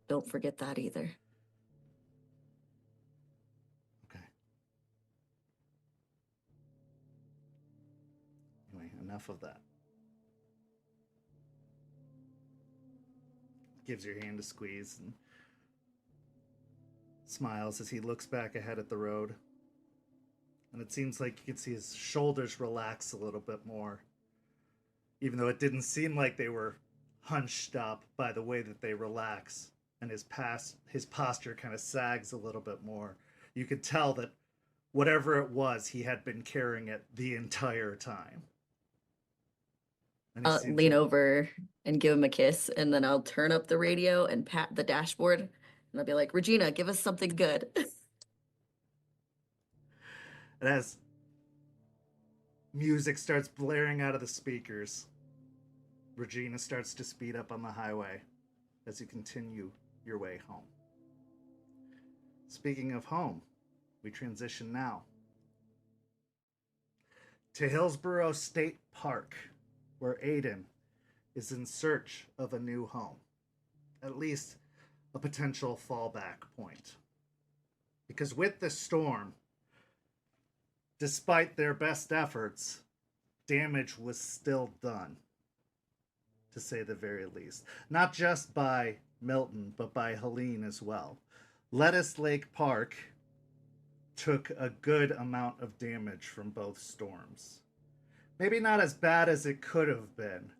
don't forget that either. Okay. Anyway, enough of that. Gives your hand a squeeze and smiles as he looks back ahead at the road. And it seems like you can see his shoulders relax a little bit more. Even though it didn't seem like they were hunched up by the way that they relax, and his posture kind of sags a little bit more. You could tell that whatever it was, he had been carrying it the entire time. And he I'll seems lean like- over and give him a kiss, and then I'll turn up the radio and pat the dashboard, and I'll be like, Regina, give us something good. And as music starts blaring out of the speakers, Regina starts to speed up on the highway as you continue your way home. Speaking of home, we transition now to Hillsborough State Park, where Aiden is in search of a new home, at least a potential fallback point. Because with the storm, despite their best efforts, damage was still done, to say the very least. Not just by Milton, but by Helene as well. Lettuce Lake Park took a good amount of damage from both storms. Maybe not as bad as it could have been,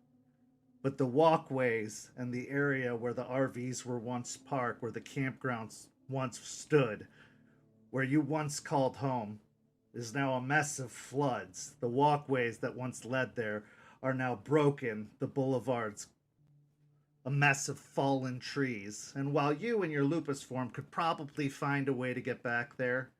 but the walkways and the area where the RVs were once parked, where the campgrounds once stood, where you once called home, is now a mess of floods. The walkways that once led there are now broken. The boulevards, a mess of fallen trees. And while you in your lupus form could probably find a way to get back there,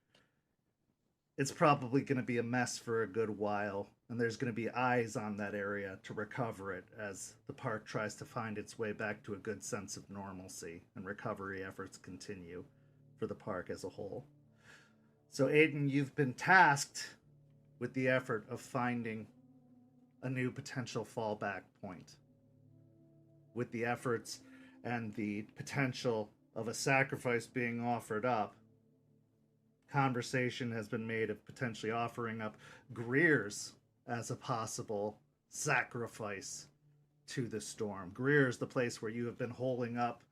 it's probably going to be a mess for a good while. And there's going to be eyes on that area to recover it as the park tries to find its way back to a good sense of normalcy, and recovery efforts continue for the park as a whole. So Aiden, you've been tasked with the effort of finding a new potential fallback point. With the efforts and the potential of a sacrifice being offered up, conversation has been made of potentially offering up Greer's as a possible sacrifice to the storm. Greer's the place where you have been holding up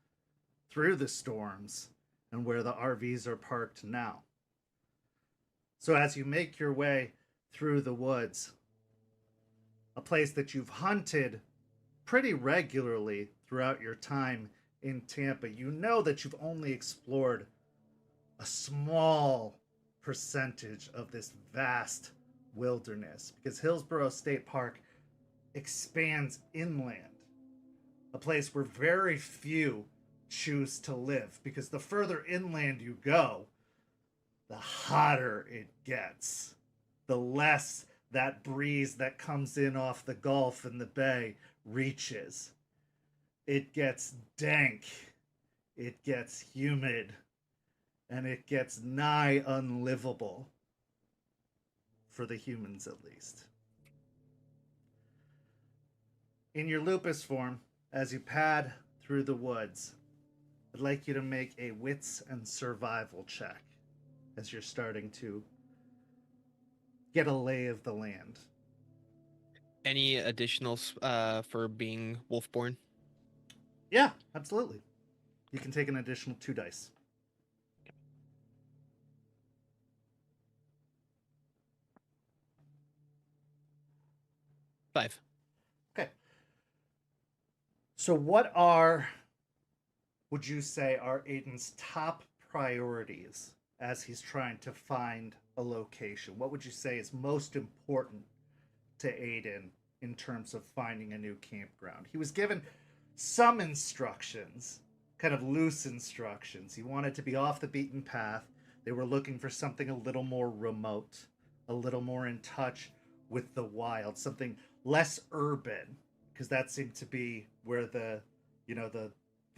through the storms and where the RVs are parked now. So as you make your way through the woods, a place that you've hunted pretty regularly throughout your time in Tampa, you know that you've only explored a small percentage of this vast wilderness, because Hillsborough State Park expands inland, a place where very few choose to live, because the further inland you go, the hotter it gets. The less that breeze that comes in off the Gulf and the bay reaches. It gets dank, it gets humid, and it gets nigh unlivable. For the humans, at least. In your lupus form, as you pad through the woods, I'd like you to make a wits and survival check as you're starting to get a lay of the land. Any additionals for being Wolfborn? Yeah, absolutely. You can take an additional 2 dice. Five. Okay. So what would you say, are Aiden's top priorities as he's trying to find a location? What would you say is most important to Aiden in terms of finding a new campground? He was given some instructions, kind of loose instructions. He wanted to be off the beaten path. They were looking for something a little more remote, a little more in touch with the wild, something less urban, because that seemed to be where the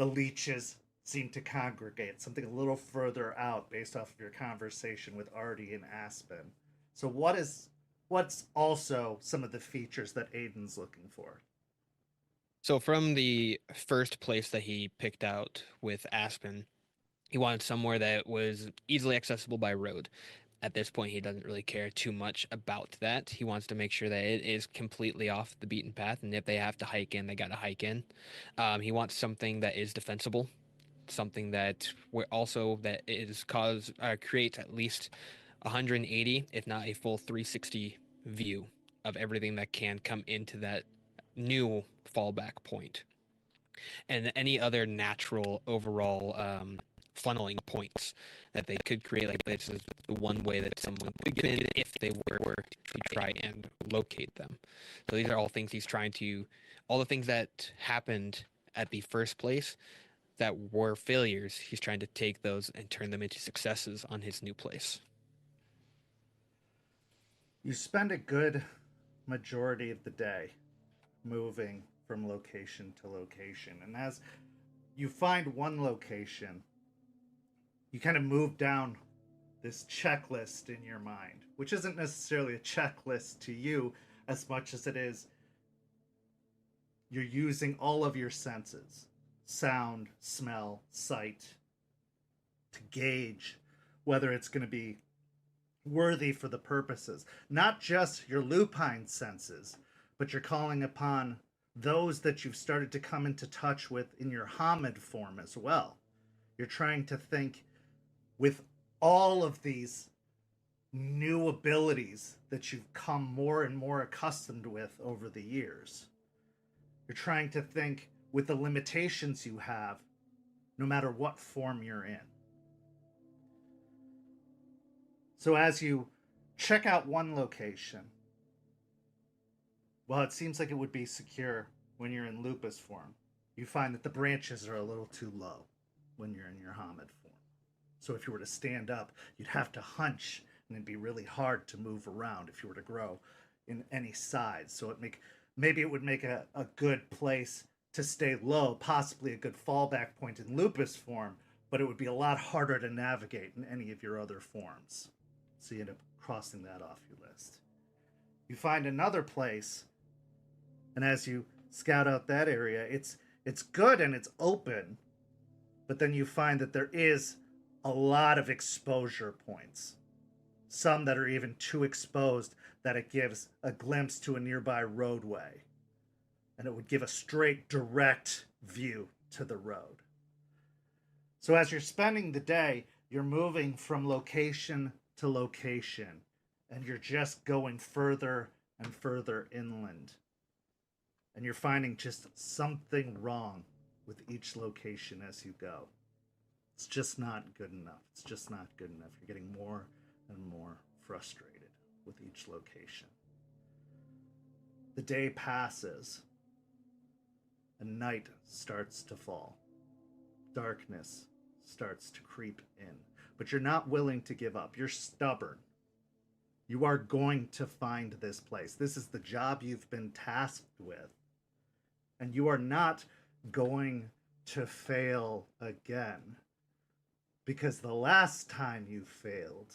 leeches seem to congregate, something a little further out based off of your conversation with Artie and Aspen. So what's also some of the features that Aiden's looking for? So from the first place that he picked out with Aspen, he wanted somewhere that was easily accessible by road. At this point, he doesn't really care too much about that. He wants to make sure that it is completely off the beaten path, and if they have to hike in, they got to hike in. He wants something that is defensible, something that creates at least 180, if not a full 360 view of everything that can come into that new fallback point. and any other natural overall funneling points that they could create. Like this is the one way that someone could get in if they were to try and locate them. So these are all things he's trying to, all the things that happened at the first place that were failures, he's trying to take those and turn them into successes on his new place. You spend a good majority of the day moving from location to location. And as you find one location, you kind of move down this checklist in your mind, which isn't necessarily a checklist to you as much as it is you're using all of your senses, sound, smell, sight, to gauge whether it's going to be worthy for the purposes. Not just your lupine senses, but you're calling upon those that you've started to come into touch with in your Hamid form as well. You're trying to think with all of these new abilities that you've come more and more accustomed with over the years. You're trying to think with the limitations you have, no matter what form you're in. So as you check out one location, well, it seems like it would be secure when you're in lupus form. You find that the branches are a little too low when you're in your Hamid form. So if you were to stand up, you'd have to hunch, and it'd be really hard to move around if you were to grow in any size. So maybe it would make a good place to stay low, possibly a good fallback point in lupus form, but it would be a lot harder to navigate in any of your other forms. So you end up crossing that off your list. You find another place, and as you scout out that area, it's good and it's open, but then you find that there is a lot of exposure points. Some that are even too exposed that it gives a glimpse to a nearby roadway. And it would give a straight, direct view to the road. So as you're spending the day, you're moving from location to location, and you're just going further and further inland. And you're finding just something wrong with each location as you go. It's just not good enough. It's just not good enough. You're getting more and more frustrated with each location. The day passes, and night starts to fall. Darkness starts to creep in. But you're not willing to give up. You're stubborn. You are going to find this place. This is the job you've been tasked with. And you are not going to fail again. Because the last time you failed,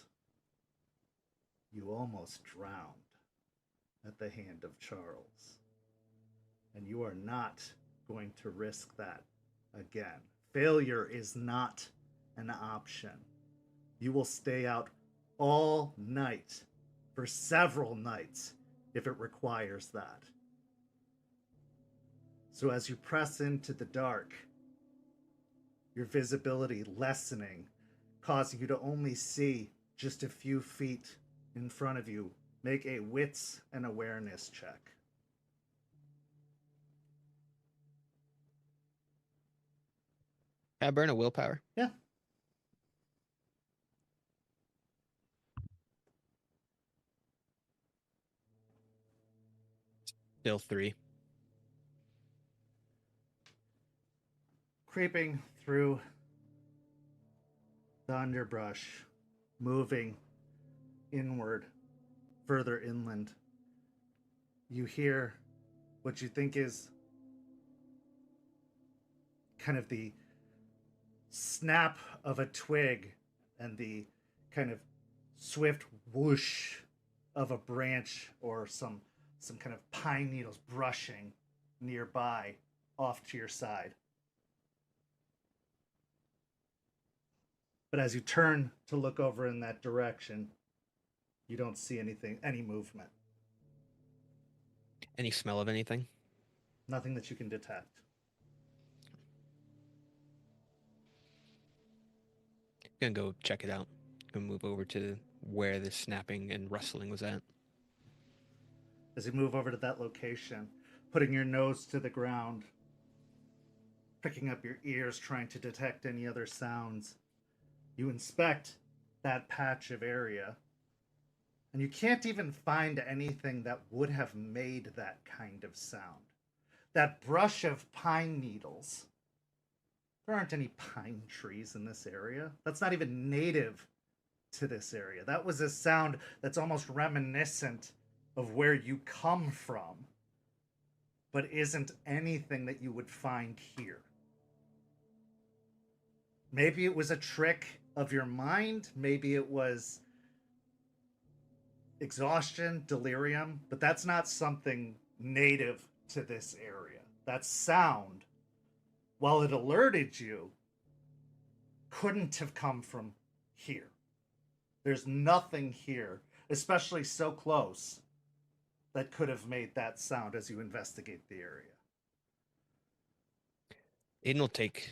you almost drowned at the hand of Charles. And you are not going to risk that again. Failure is not an option. You will stay out all night for several nights if it requires that. So as you press into the dark, your visibility lessening, causing you to only see just a few feet in front of you, make a wits and awareness check. Can I burn a willpower? Yeah. Still 3. Creeping through the underbrush, moving inward, further inland, you hear what you think is kind of the snap of a twig and the kind of swift whoosh of a branch or some kind of pine needles brushing nearby off to your side. But as you turn to look over in that direction, you don't see anything, any movement. Any smell of anything? Nothing that you can detect. Gonna go check it out. Gonna move over to where the snapping and rustling was at. As you move over to that location, putting your nose to the ground, pricking up your ears, trying to detect any other sounds. You inspect that patch of area, and you can't even find anything that would have made that kind of sound. That brush of pine needles. There aren't any pine trees in this area. That's not even native to this area. That was a sound that's almost reminiscent of where you come from, but isn't anything that you would find here. Maybe it was a trick of your mind. Maybe it was exhaustion, delirium, but that's not something native to this area. That sound, while it alerted you, couldn't have come from here. There's nothing here, especially so close, that could have made that sound as you investigate the area. Aiden will take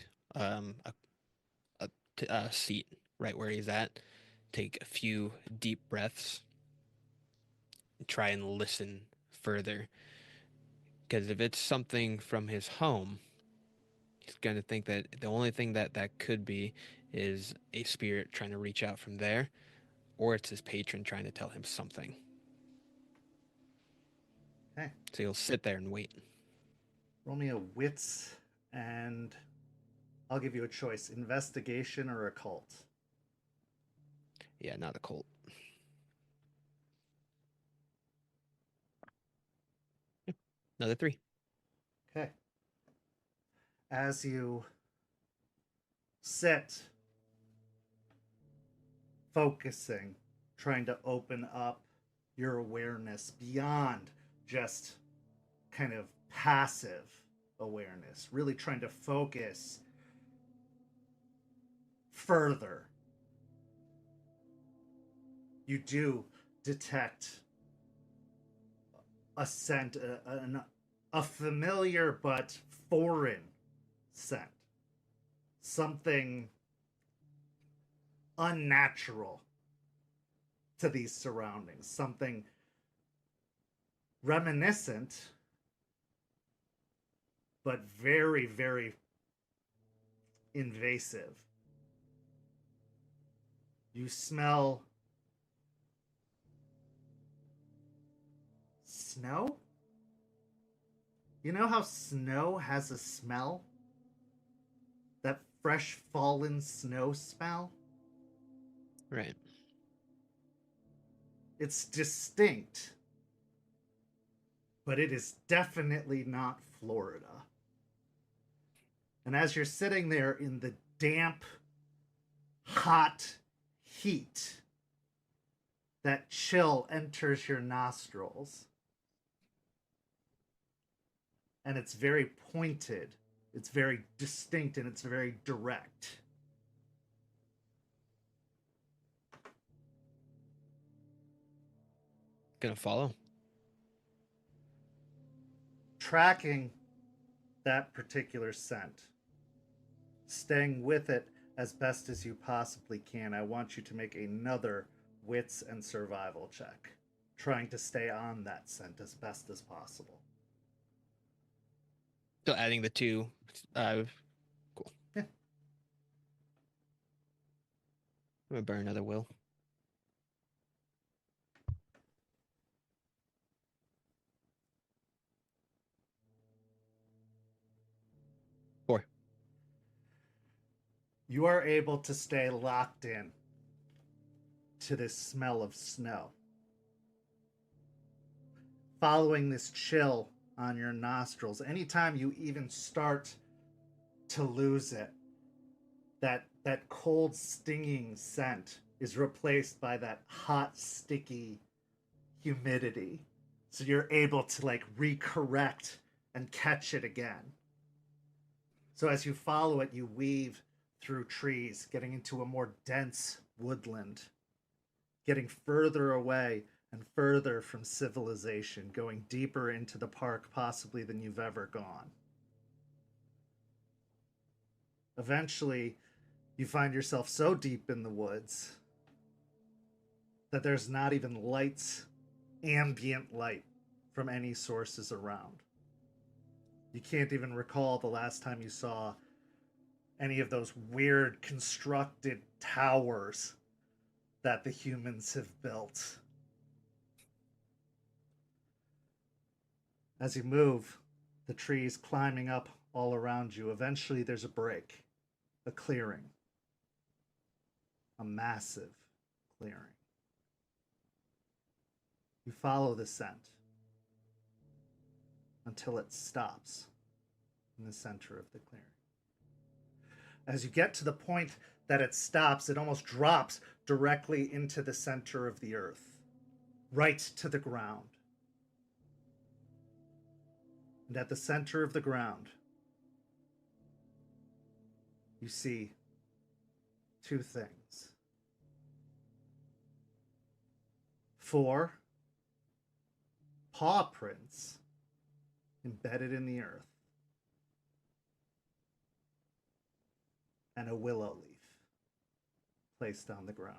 a seat right where he's at, take a few deep breaths, and try and listen further. Because if it's something from his home, he's going to think that the only thing that could be is a spirit trying to reach out from there, or it's his patron trying to tell him something. Okay. So he'll sit there and wait. Roll me a wits, and I'll give you a choice: investigation or occult. Yeah, not a cult. Another 3. Okay. As you sit, focusing, trying to open up your awareness beyond just kind of passive awareness, really trying to focus further, you do detect a scent, a familiar but foreign scent. Something unnatural to these surroundings. Something reminiscent, but very, very invasive. You smell snow? You know how snow has a smell? That fresh fallen snow smell? Right. It's distinct, but it is definitely not Florida. And as you're sitting there in the damp, hot heat, that chill enters your nostrils. And it's very pointed, it's very distinct, and it's very direct. Gonna follow. Tracking that particular scent, staying with it as best as you possibly can, I want you to make another wits and survival check, trying to stay on that scent as best as possible. So adding the 2. Cool. Yeah. I'm gonna burn another will. Four. You are able to stay locked in to this smell of snow. Following this chill on your nostrils, anytime you even start to lose it, that cold, stinging scent is replaced by that hot, sticky humidity. So you're able to like recorrect and catch it again. So as you follow it, you weave through trees, getting into a more dense woodland, getting further away and further from civilization, going deeper into the park possibly than you've ever gone. Eventually, you find yourself so deep in the woods that there's not even lights, ambient light from any sources around. You can't even recall the last time you saw any of those weird constructed towers that the humans have built. As you move, the trees climbing up all around you, eventually there's a break, a clearing, a massive clearing. You follow the scent until it stops in the center of the clearing. As you get to the point that it stops, it almost drops directly into the center of the earth, right to the ground. And at the center of the ground, you see two things. 4 paw prints embedded in the earth, and a willow leaf placed on the ground.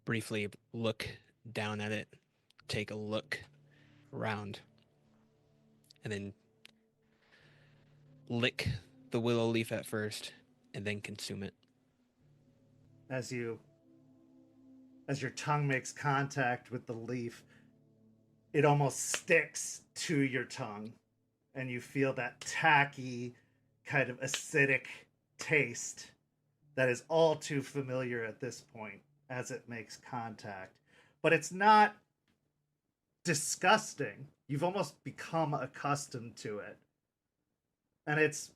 Briefly look down at it, take a look around, and then lick the willow leaf at first, and then consume it. As your tongue makes contact with the leaf, it almost sticks to your tongue, and you feel that tacky, kind of acidic taste that is all too familiar at this point as it makes contact. But it's not disgusting. You've almost become accustomed to it. And it's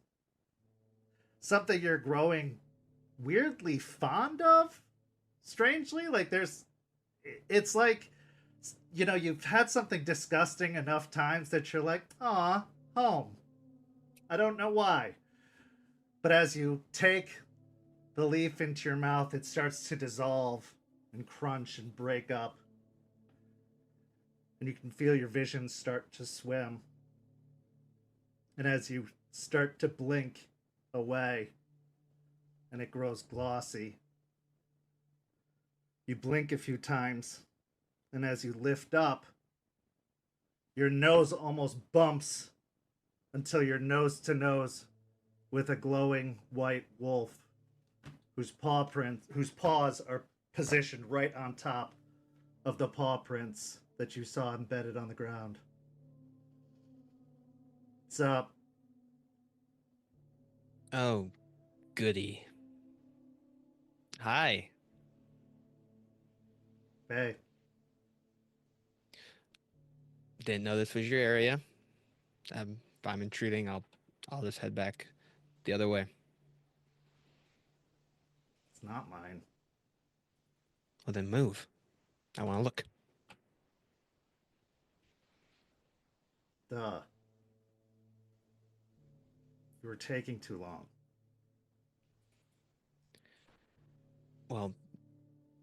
something you're growing weirdly fond of, strangely. Like it's like, you know, you've had something disgusting enough times that you're like, aw, home. I don't know why. But as you take the leaf into your mouth, it starts to dissolve and crunch and break up. And you can feel your vision start to swim. And as you start to blink away, and it grows glossy, you blink a few times, and as you lift up, your nose almost bumps until you're nose to nose with a glowing white wolf whose paws are positioned right on top of the paw prints that you saw embedded on the ground. What's up? Oh, goody. Hi. Hey. Didn't know this was your area. If I'm intruding, I'll just head back the other way. It's not mine. Well, then move. I want to look. Duh. You were taking too long. Well,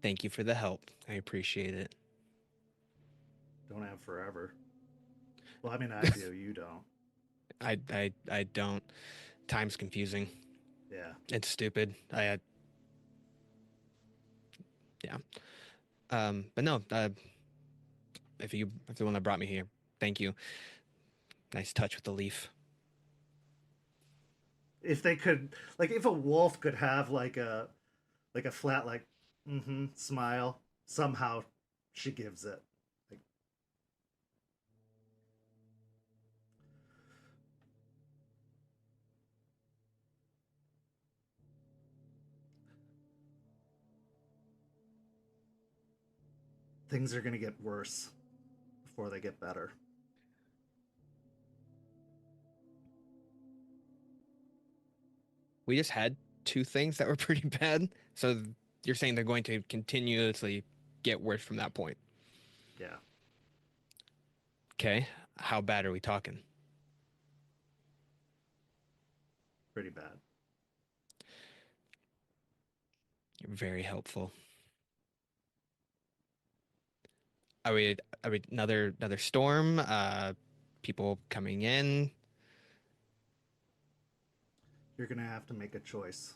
thank you for the help. I appreciate it. Don't have forever. Well, I mean, I do. You don't. I don't. Time's confusing. Yeah. It's stupid. Yeah. But no. If you're the one that brought me here, thank you. Nice touch with the leaf. If they could, like, if a wolf could have like a flat like smile, somehow she gives it. Like, things are gonna get worse before they get better. We just had 2 things that were pretty bad. So you're saying they're going to continuously get worse from that point? Yeah. Okay. How bad are we talking? Pretty bad. You're very helpful. Are we another storm? People coming in? You're gonna have to make a choice.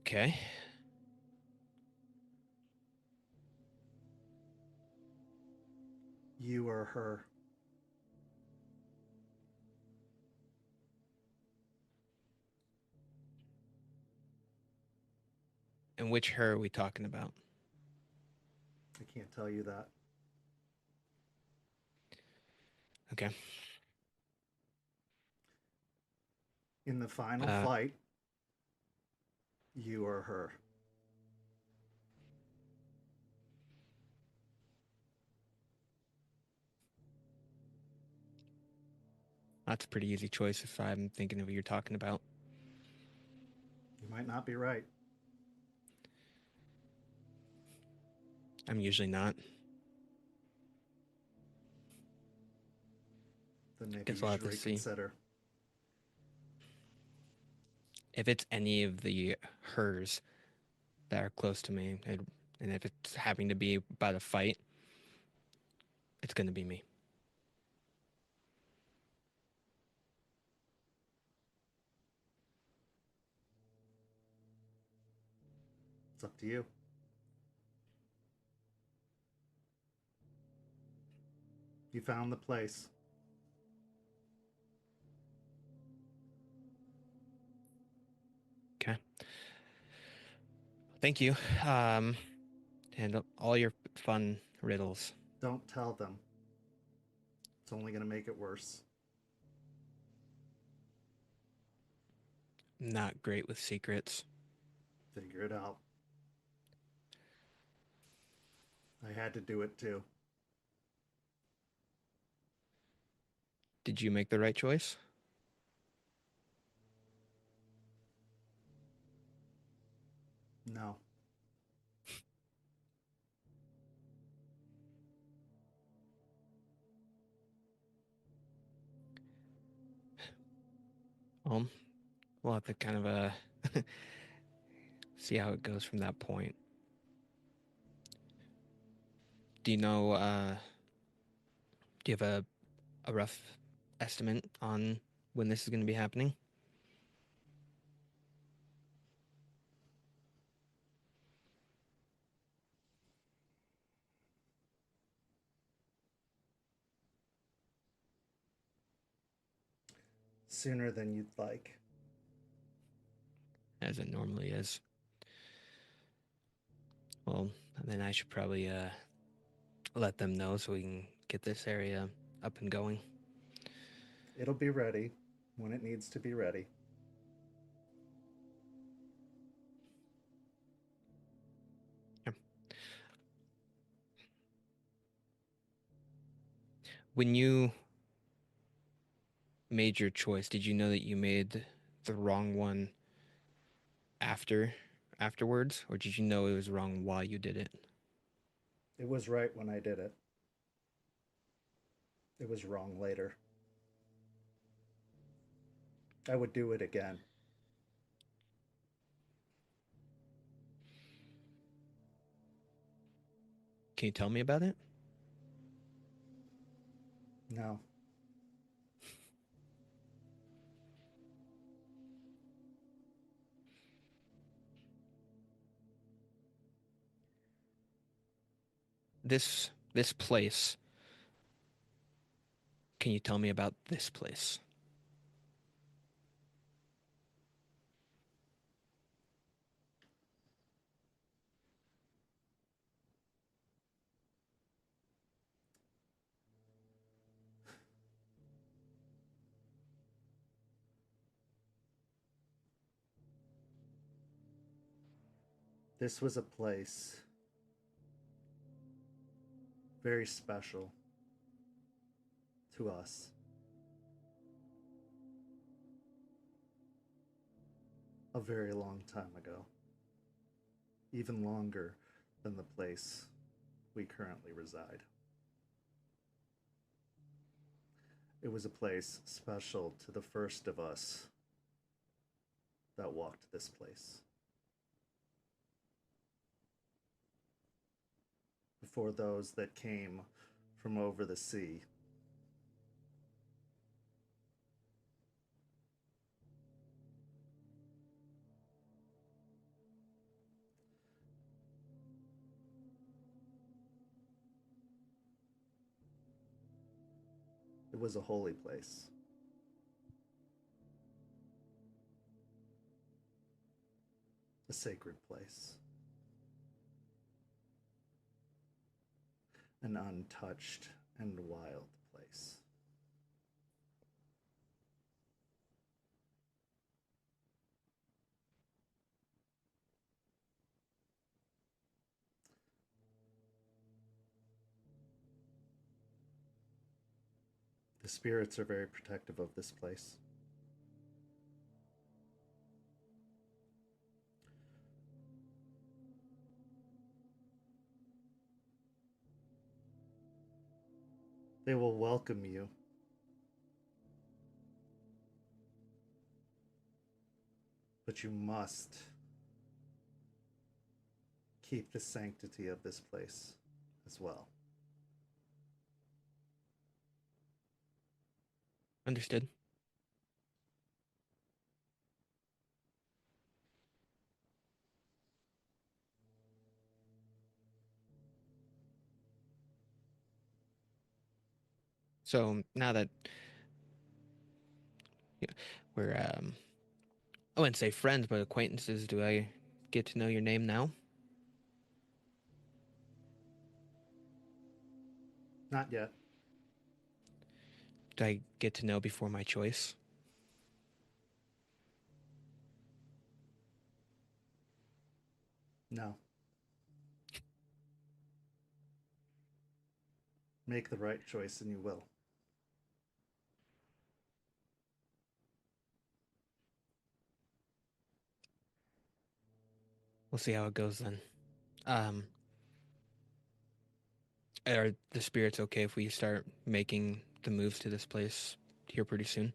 Okay. You or her. And which her are we talking about? I can't tell you that. Okay. In the final Uh, fight, you or her. That's a pretty easy choice if I'm thinking of who you're talking about. You might not be right. I'm usually not. Then maybe Guess you we'll should have to see. reconsider. If it's any of the hers that are close to me, and if it's having to be about a fight, it's going to be me. It's up to you. You found the place. Okay. Thank you. And all your fun riddles. Don't tell them. It's only going to make it worse. Not great with secrets. Figure it out. I had to do it too. Did you make the right choice? No. We'll have to kind of see how it goes from that point. Do you know, do you have a rough estimate on when this is going to be happening? Sooner than you'd like. As it normally is. Well, then I should probably let them know so we can get this area up and going. It'll be ready when it needs to be ready. Yeah. When you made your choice, did you know that you made the wrong one afterwards, or did you know it was wrong while you did it? It was right when I did it. It was wrong later. I would do it again. Can you tell me about it? No. This place. Can you tell me about this place? This was a place very special to us. A very long time ago. Even longer than the place we currently reside. It was a place special to the first of us that walked this place. Before those that came from over the sea. was a holy place. A sacred place. An untouched and wild place. The spirits are very protective of this place. They will welcome you. But you must keep the sanctity of this place as well. Understood. So now that we're, I wouldn't say friends, but acquaintances, do I get to know your name now? Not yet. Do I get to know before my choice? No. Make the right choice and you will. We'll see how it goes then. Are the spirits okay if we start making the moves to this place here pretty soon?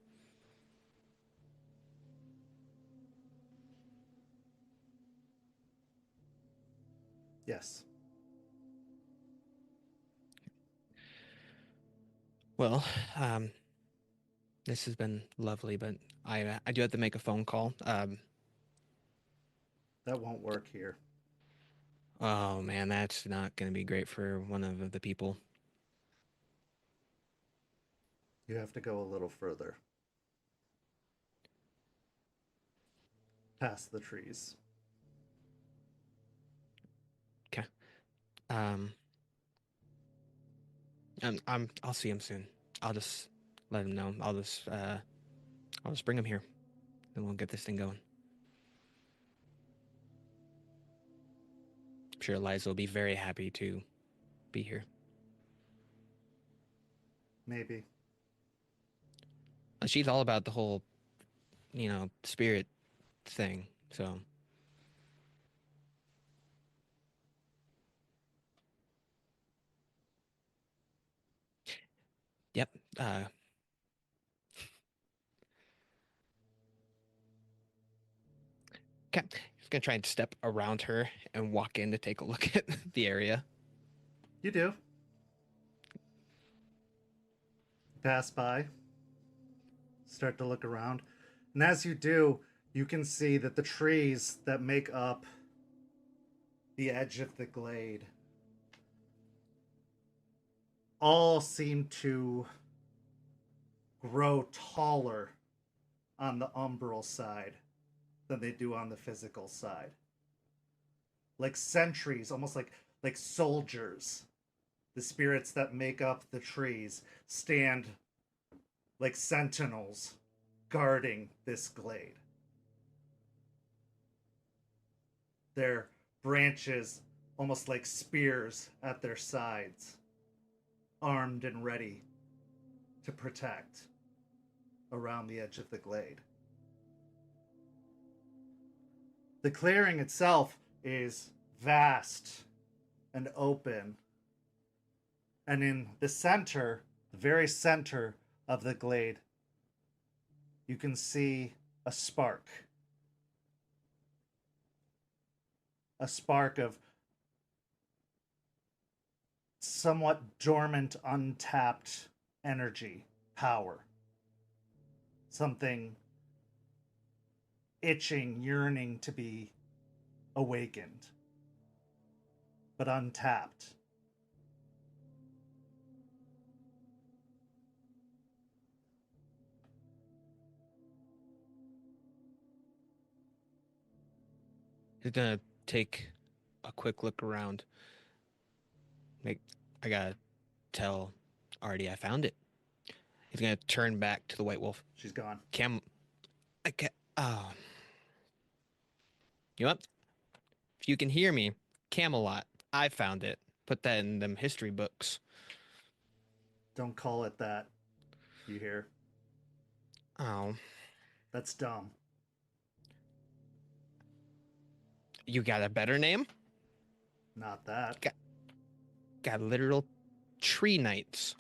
Yes. Well, this has been lovely, but I do have to make a phone call. That won't work here. Oh man, that's not going to be great for one of the people. You have to go a little further. Past the trees. Okay. I'll see him soon. I'll just let him know. I'll just bring him here, and we'll get this thing going. I'm sure Eliza will be very happy to be here. Maybe. She's all about the whole, spirit thing. So. Yep. Okay. He's gonna try and step around her and walk in to take a look at the area. You do. Pass by. Start to look around. And as you do, you can see that the trees that make up the edge of the glade all seem to grow taller on the umbral side than they do on the physical side. Like sentries, almost like soldiers. The spirits that make up the trees stand like sentinels guarding this glade. Their branches almost like spears at their sides, armed and ready to protect around the edge of the glade. The clearing itself is vast and open. And in the center, the very center of the glade, you can see a spark. A spark of somewhat dormant, untapped energy, power. Something itching, yearning to be awakened, but untapped. He's gonna take a quick look around. I gotta tell Artie I found it. He's gonna turn back to the White Wolf. She's gone. I can't. Oh. You know what? If you can hear me, Camelot. I found it. Put that in them history books. Don't call it that. You hear? Oh. That's dumb. You got a better name? Not that. Got literal tree knights.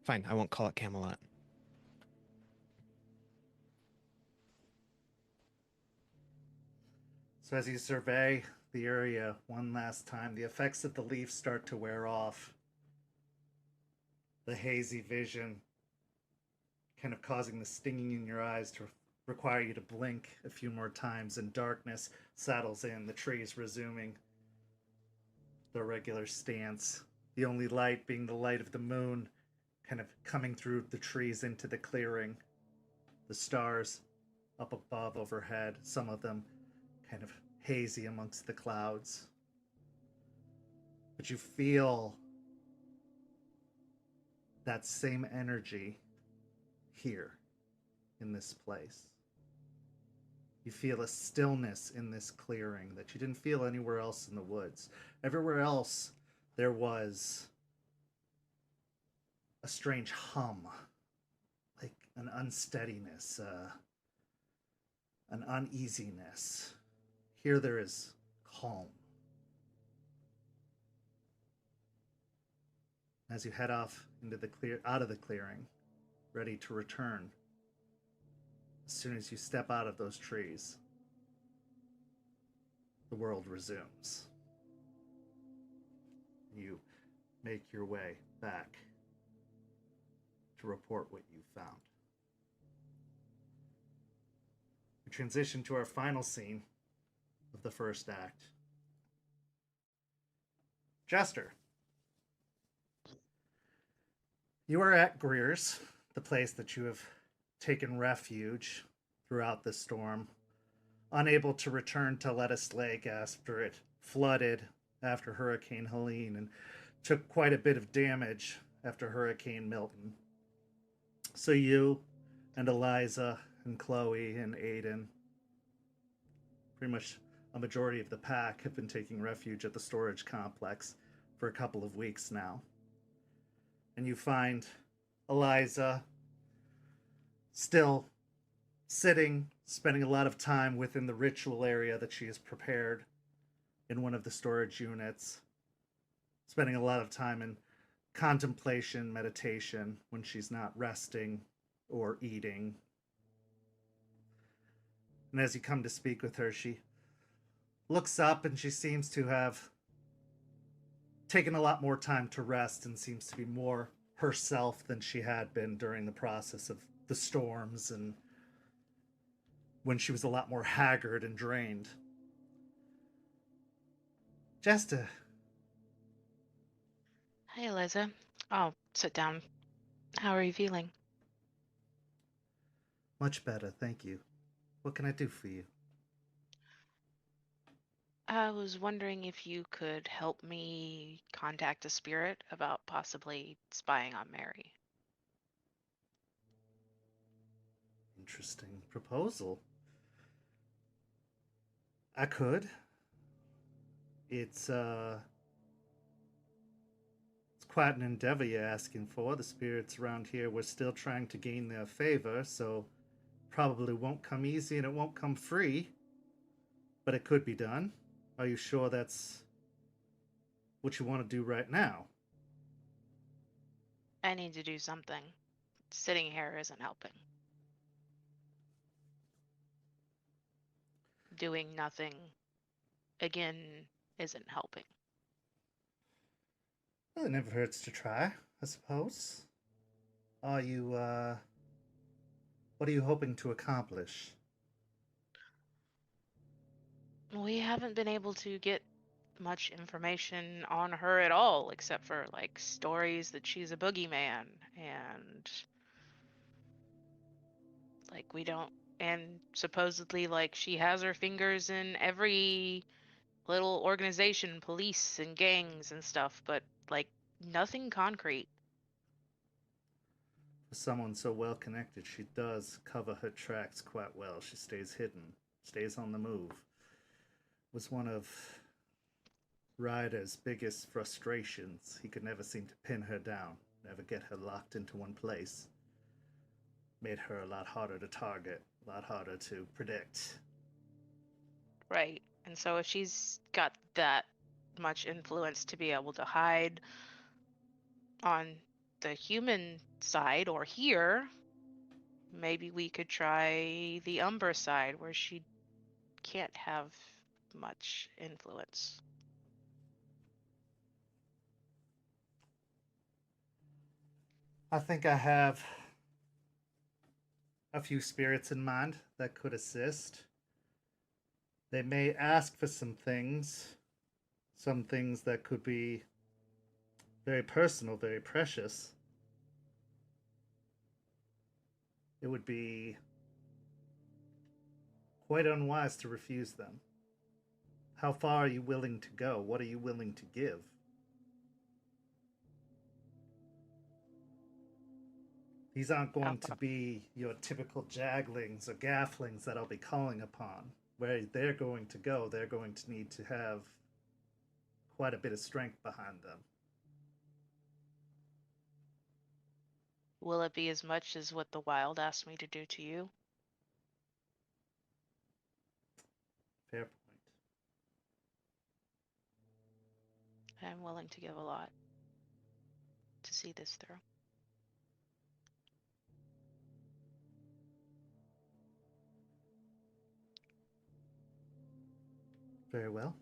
Fine, I won't call it Camelot. So as you survey the area one last time, the effects of the leaf start to wear off. The hazy vision kind of causing the stinging in your eyes to require you to blink a few more times, and darkness settles in, the trees resuming their regular stance. The only light being the light of the moon kind of coming through the trees into the clearing. The stars up above overhead, some of them kind of hazy amongst the clouds. But you feel that same energy here in this place. You feel a stillness in this clearing that you didn't feel anywhere else in the woods. Everywhere else, there was a strange hum, like an unsteadiness, an uneasiness. Here there is calm. As you head off into out of the clearing, ready to return, as soon as you step out of those trees, the world resumes. You make your way back to report what you found. We transition to our final scene of the first act. Jester, you are at Greer's, the place that you have taken refuge throughout the storm, unable to return to Lettuce Lake after it flooded after Hurricane Helene and took quite a bit of damage after Hurricane Milton. So you and Eliza and Chloe and Aiden, pretty much a majority of the pack, have been taking refuge at the storage complex for a couple of weeks now. And you find Eliza still sitting, spending a lot of time within the ritual area that she has prepared in one of the storage units, spending a lot of time in contemplation, meditation, when she's not resting or eating. And as you come to speak with her, she looks up and she seems to have taken a lot more time to rest and seems to be more herself than she had been during the process of the storms and when she was a lot more haggard and drained. Jester. Hi, Eliza. I'll sit down. How are you feeling? Much better, thank you. What can I do for you? I was wondering if you could help me contact a spirit about possibly spying on Mary. Interesting proposal. I could. It's quite an endeavor you're asking for. The spirits around here were still trying to gain their favor, so probably won't come easy and it won't come free. But it could be done. Are you sure that's what you want to do right now? I need to do something. Sitting here isn't helping. Doing nothing, again, isn't helping. Well, it never hurts to try, I suppose. Are you, what are you hoping to accomplish? We haven't been able to get much information on her at all, except for, like, stories that she's a boogeyman, and, like, we don't And supposedly, like, she has her fingers in every little organization, police and gangs and stuff, but, like, nothing concrete. For someone so well connected, she does cover her tracks quite well. She stays hidden, stays on the move. Was one of Ryder's biggest frustrations. He could never seem to pin her down, never get her locked into one place. Made her a lot harder to target, a lot harder to predict. Right. And so if she's got that much influence to be able to hide on the human side or here, maybe we could try the Umber side where she can't have much influence. I think I have a few spirits in mind that could assist. They may ask for some things that could be very personal, very precious. It would be quite unwise to refuse them. How far are you willing to go? What are you willing to give? These aren't going to be your typical jaglings or gafflings that I'll be calling upon. Where they're going to go, they're going to need to have quite a bit of strength behind them. Will it be as much as what the Wild asked me to do to you? Fair point. I'm willing to give a lot to see this through. Very well.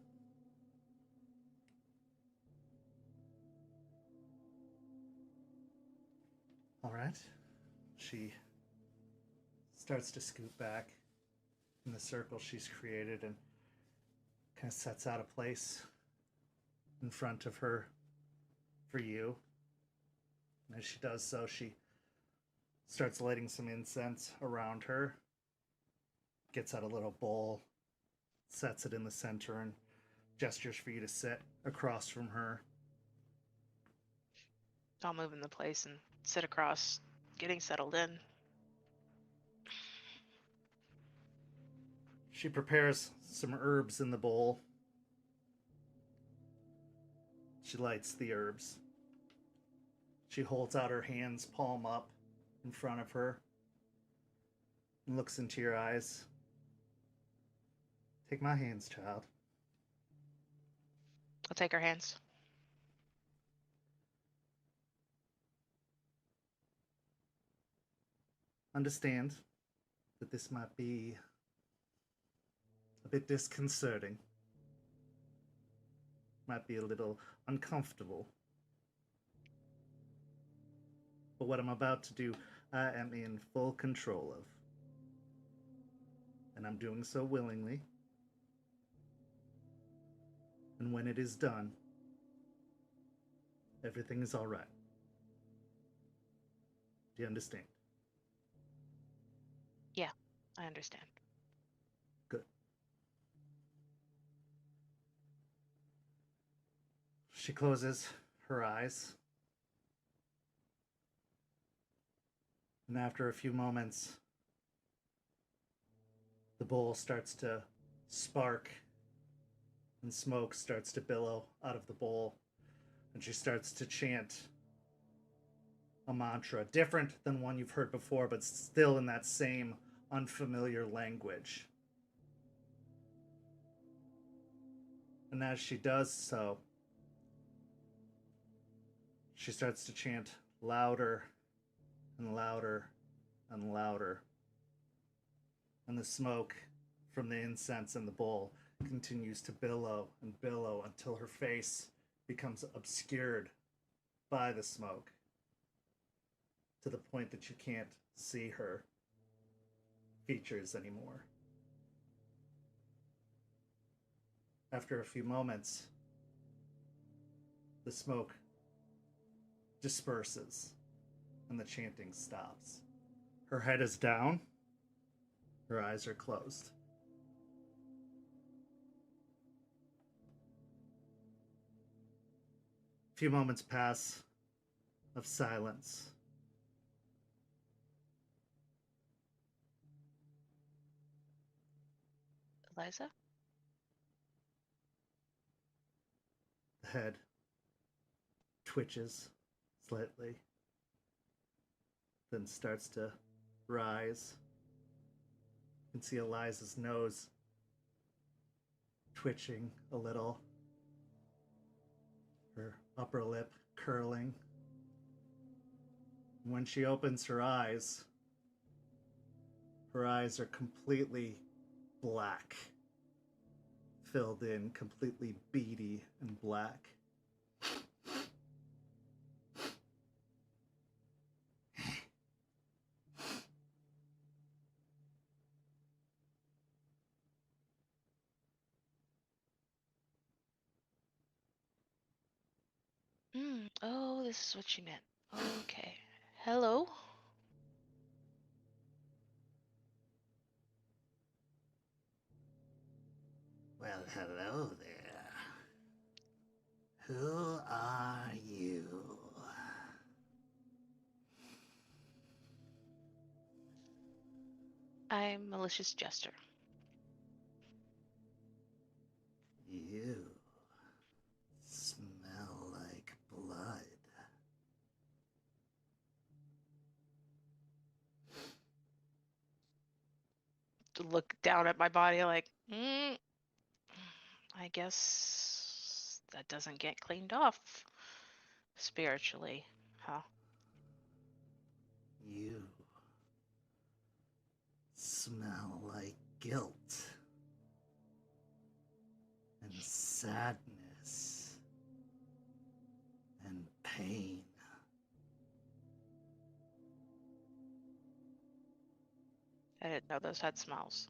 All right. She starts to scoot back in the circle she's created and kind of sets out a place in front of her for you. And as she does so, she starts lighting some incense around her, gets out a little bowl, sets it in the center, and gestures for you to sit across from her. I'll move into place and sit across, getting settled in. She prepares some herbs in the bowl. She lights the herbs. She holds out her hands, palm up, in front of her, and looks into your eyes. Take my hands, child. I'll take her hands. Understand that this might be a bit disconcerting. Might be a little uncomfortable. But what I'm about to do, I am in full control of. And I'm doing so willingly. And when it is done, everything is all right. Do you understand? Yeah, I understand. Good. She closes her eyes. And after a few moments, the bowl starts to spark and smoke starts to billow out of the bowl. And she starts to chant a mantra, different than one you've heard before, but still in that same unfamiliar language. And as she does so, she starts to chant louder and louder and louder. And the smoke from the incense in the bowl continues to billow and billow until her face becomes obscured by the smoke to the point that you can't see her features anymore. After a few moments, the smoke disperses and the chanting stops. Her head is down, Her eyes are closed. A few moments pass of silence. Eliza? The head twitches slightly, then starts to rise. You can see Eliza's nose twitching a little, her upper lip curling. When she opens her eyes are completely black, filled in, completely beady and black. Oh, this is what she meant. Okay. Hello? Well, hello there. Who are you? I'm Malicious Jester. You smell like blood. To look down at my body like, I guess that doesn't get cleaned off spiritually, huh? You smell like guilt and sadness and pain. I didn't know those had smells.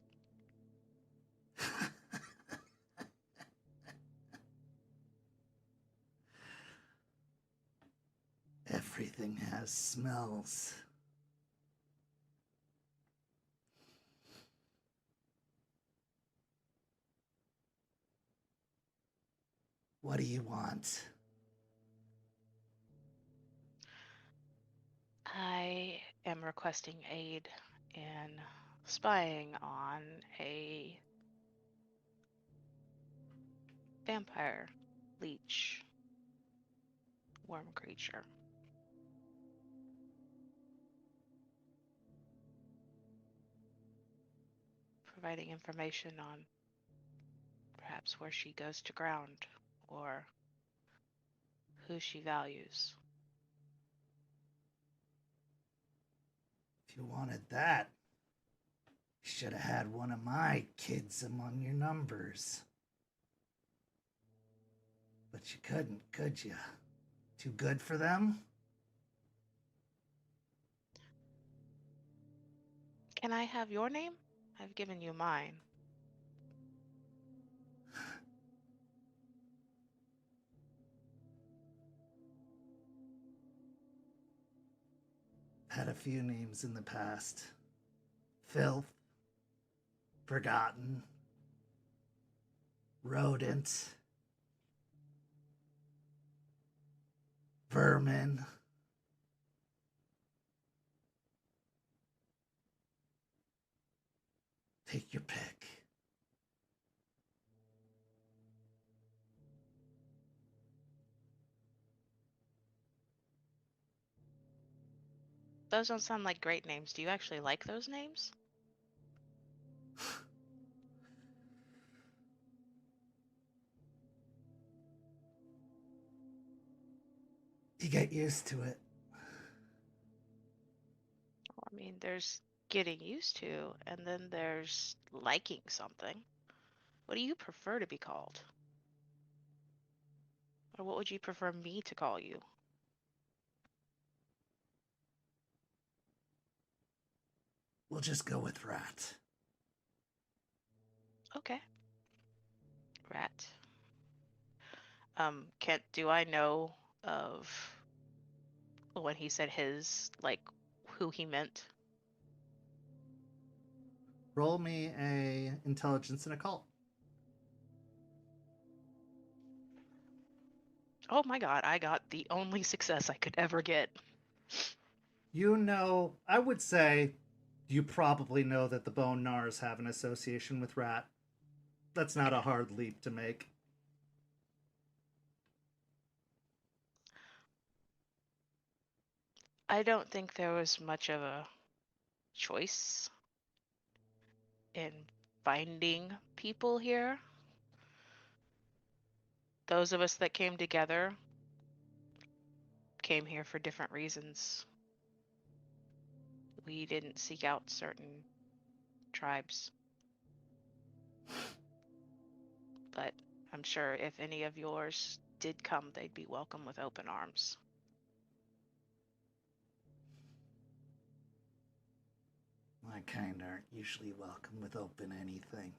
Everything has smells. What do you want? I am requesting aid in spying on a vampire, leech, worm creature. Providing information on perhaps where she goes to ground or who she values. If you wanted that, you should have had one of my kids among your numbers. But you couldn't, could you? Too good for them? Can I have your name? I've given you mine. Had a few names in the past. Filth. Forgotten. Rodent. Vermin. Take your pick. Those don't sound like great names. Do you actually like those names? You get used to it. Well, I mean, there's getting used to, and then there's liking something. What do you prefer to be called? Or what would you prefer me to call you? We'll just go with Rat. Okay. Rat. Kent, do I know of when he said his, like, who he meant? Roll me a intelligence and occult. Oh my god, I got the only success I could ever get. You know, I would say you probably know that the Bone Gnars have an association with rat. That's not a hard leap to make. I don't think there was much of a choice in finding people here. Those of us that came together came here for different reasons. We didn't seek out certain tribes. But I'm sure if any of yours did come, they'd be welcome with open arms. My kind aren't usually welcome with open anything.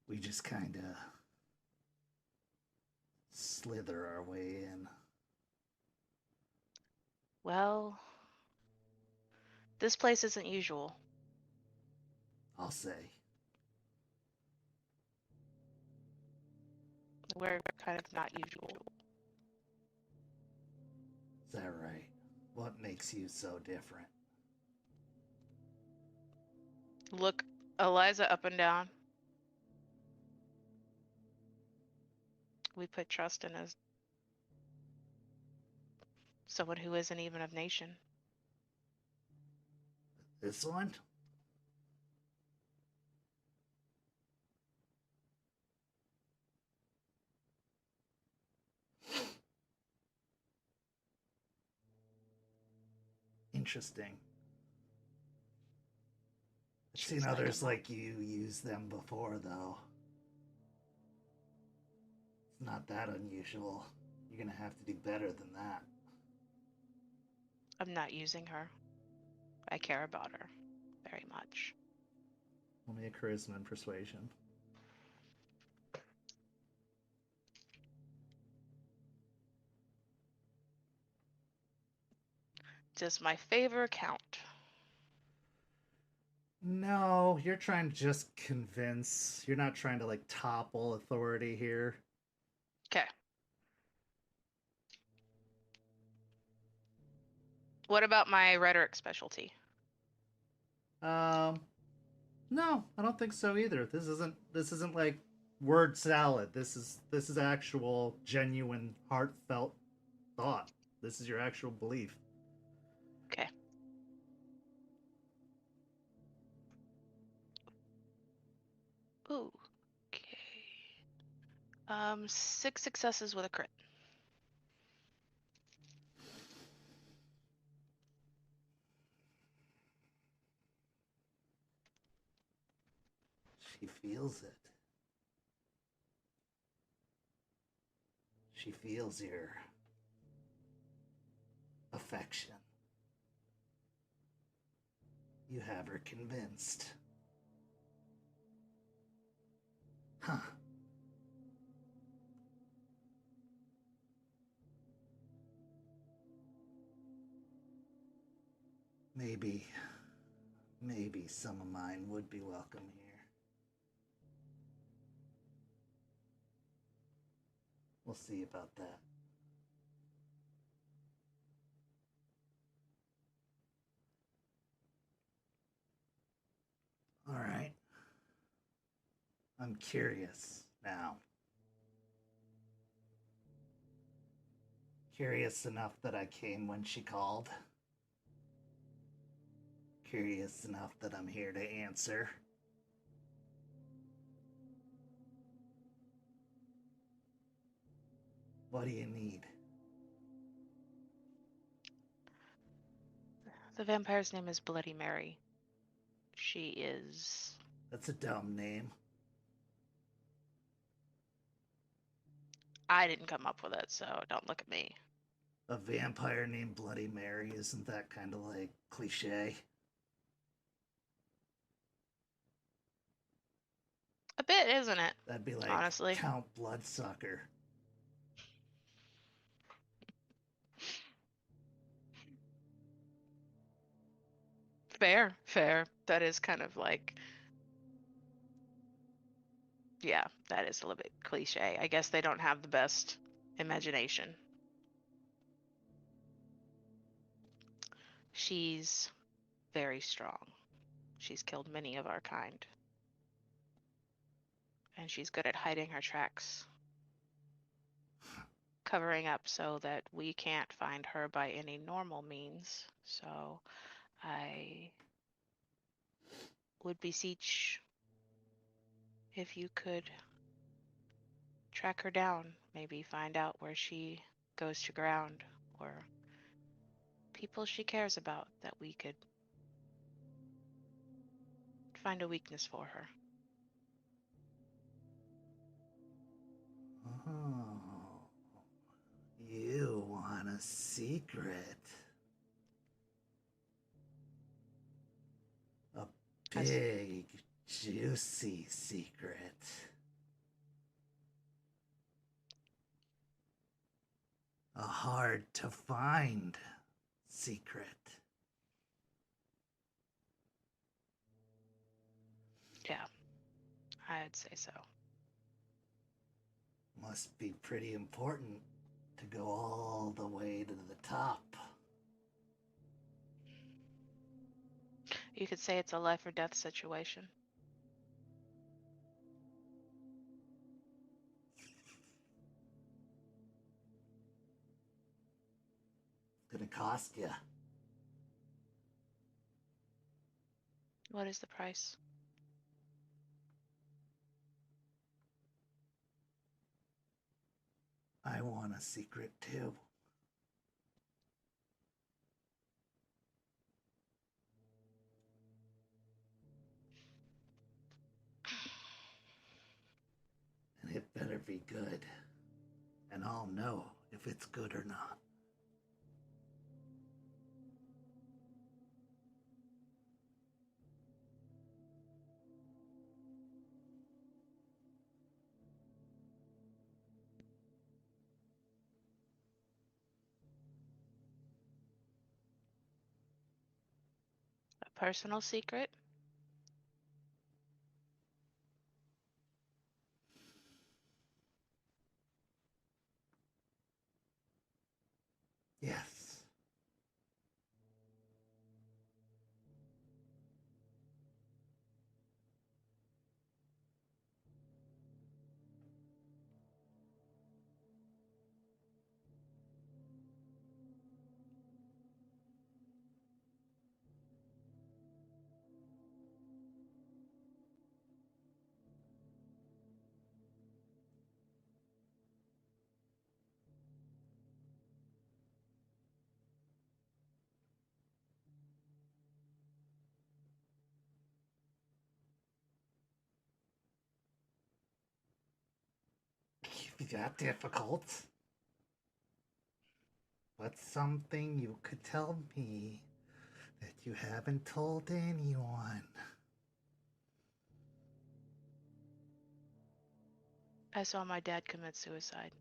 We just kind of slither our way in. Well, this place isn't usual. I'll say. We're kind of not usual. Is that right? What makes you so different? Look Eliza up and down. We put trust in as someone who isn't even of nation. This one? Interesting. I've seen She's like others a- like you use them before, though. It's not that unusual. You're gonna have to do better than that. I'm not using her. I care about her very much. Roll me a charisma and persuasion. Does my favor count? No, you're trying to just convince. You're not trying to, like, topple authority here. Okay. What about my rhetoric specialty? No, I don't think so either. This isn't like word salad. This is actual, genuine, heartfelt thought. This is your actual belief. Okay. Ooh. Okay. 6 successes with a crit. She feels it. She feels your affection. You have her convinced. Huh. Maybe some of mine would be welcome here. We'll see about that. All right. I'm curious now. Curious enough that I came when she called. Curious enough that I'm here to answer. What do you need? The vampire's name is Bloody Mary. She is... That's a dumb name. I didn't come up with it, so don't look at me. A vampire named Bloody Mary, isn't that kind of like cliche? A bit, isn't it? That'd be like Honestly. Count Bloodsucker. Fair. That is kind of like, yeah, that is a little bit cliche. I guess they don't have the best imagination. She's very strong. She's killed many of our kind. And she's good at hiding her tracks. Covering up so that we can't find her by any normal means. So I would beseech if you could track her down, maybe find out where she goes to ground or people she cares about that we could find a weakness for her. Oh, you want a secret? A big, juicy secret. A hard to find secret. Yeah, I'd say so. Must be pretty important to go all the way to the top. You could say it's a life or death situation. It's gonna cost you. What is the price? I want a secret too. And it better be good. And I'll know if it's good or not. A personal secret? Yes. Can't be that difficult. What's something you could tell me that you haven't told anyone? I saw my dad commit suicide.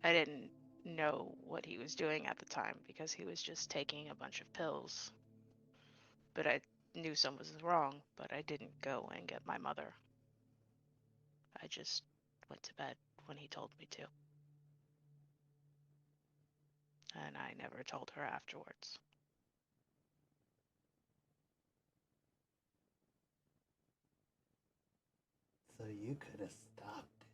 I didn't know what he was doing at the time because he was just taking a bunch of pills. But I knew something was wrong, but I didn't go and get my mother. I just went to bed when he told me to. And I never told her afterwards. So you could have stopped it.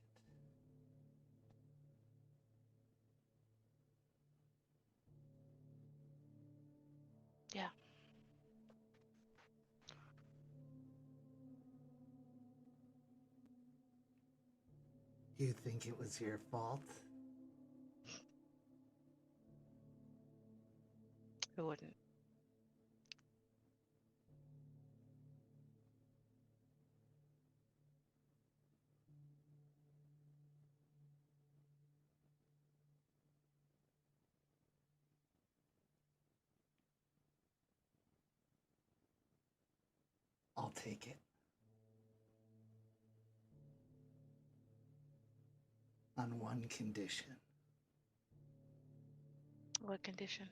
Yeah. You think it was your fault? Who wouldn't? I'll take it. On one condition. What condition?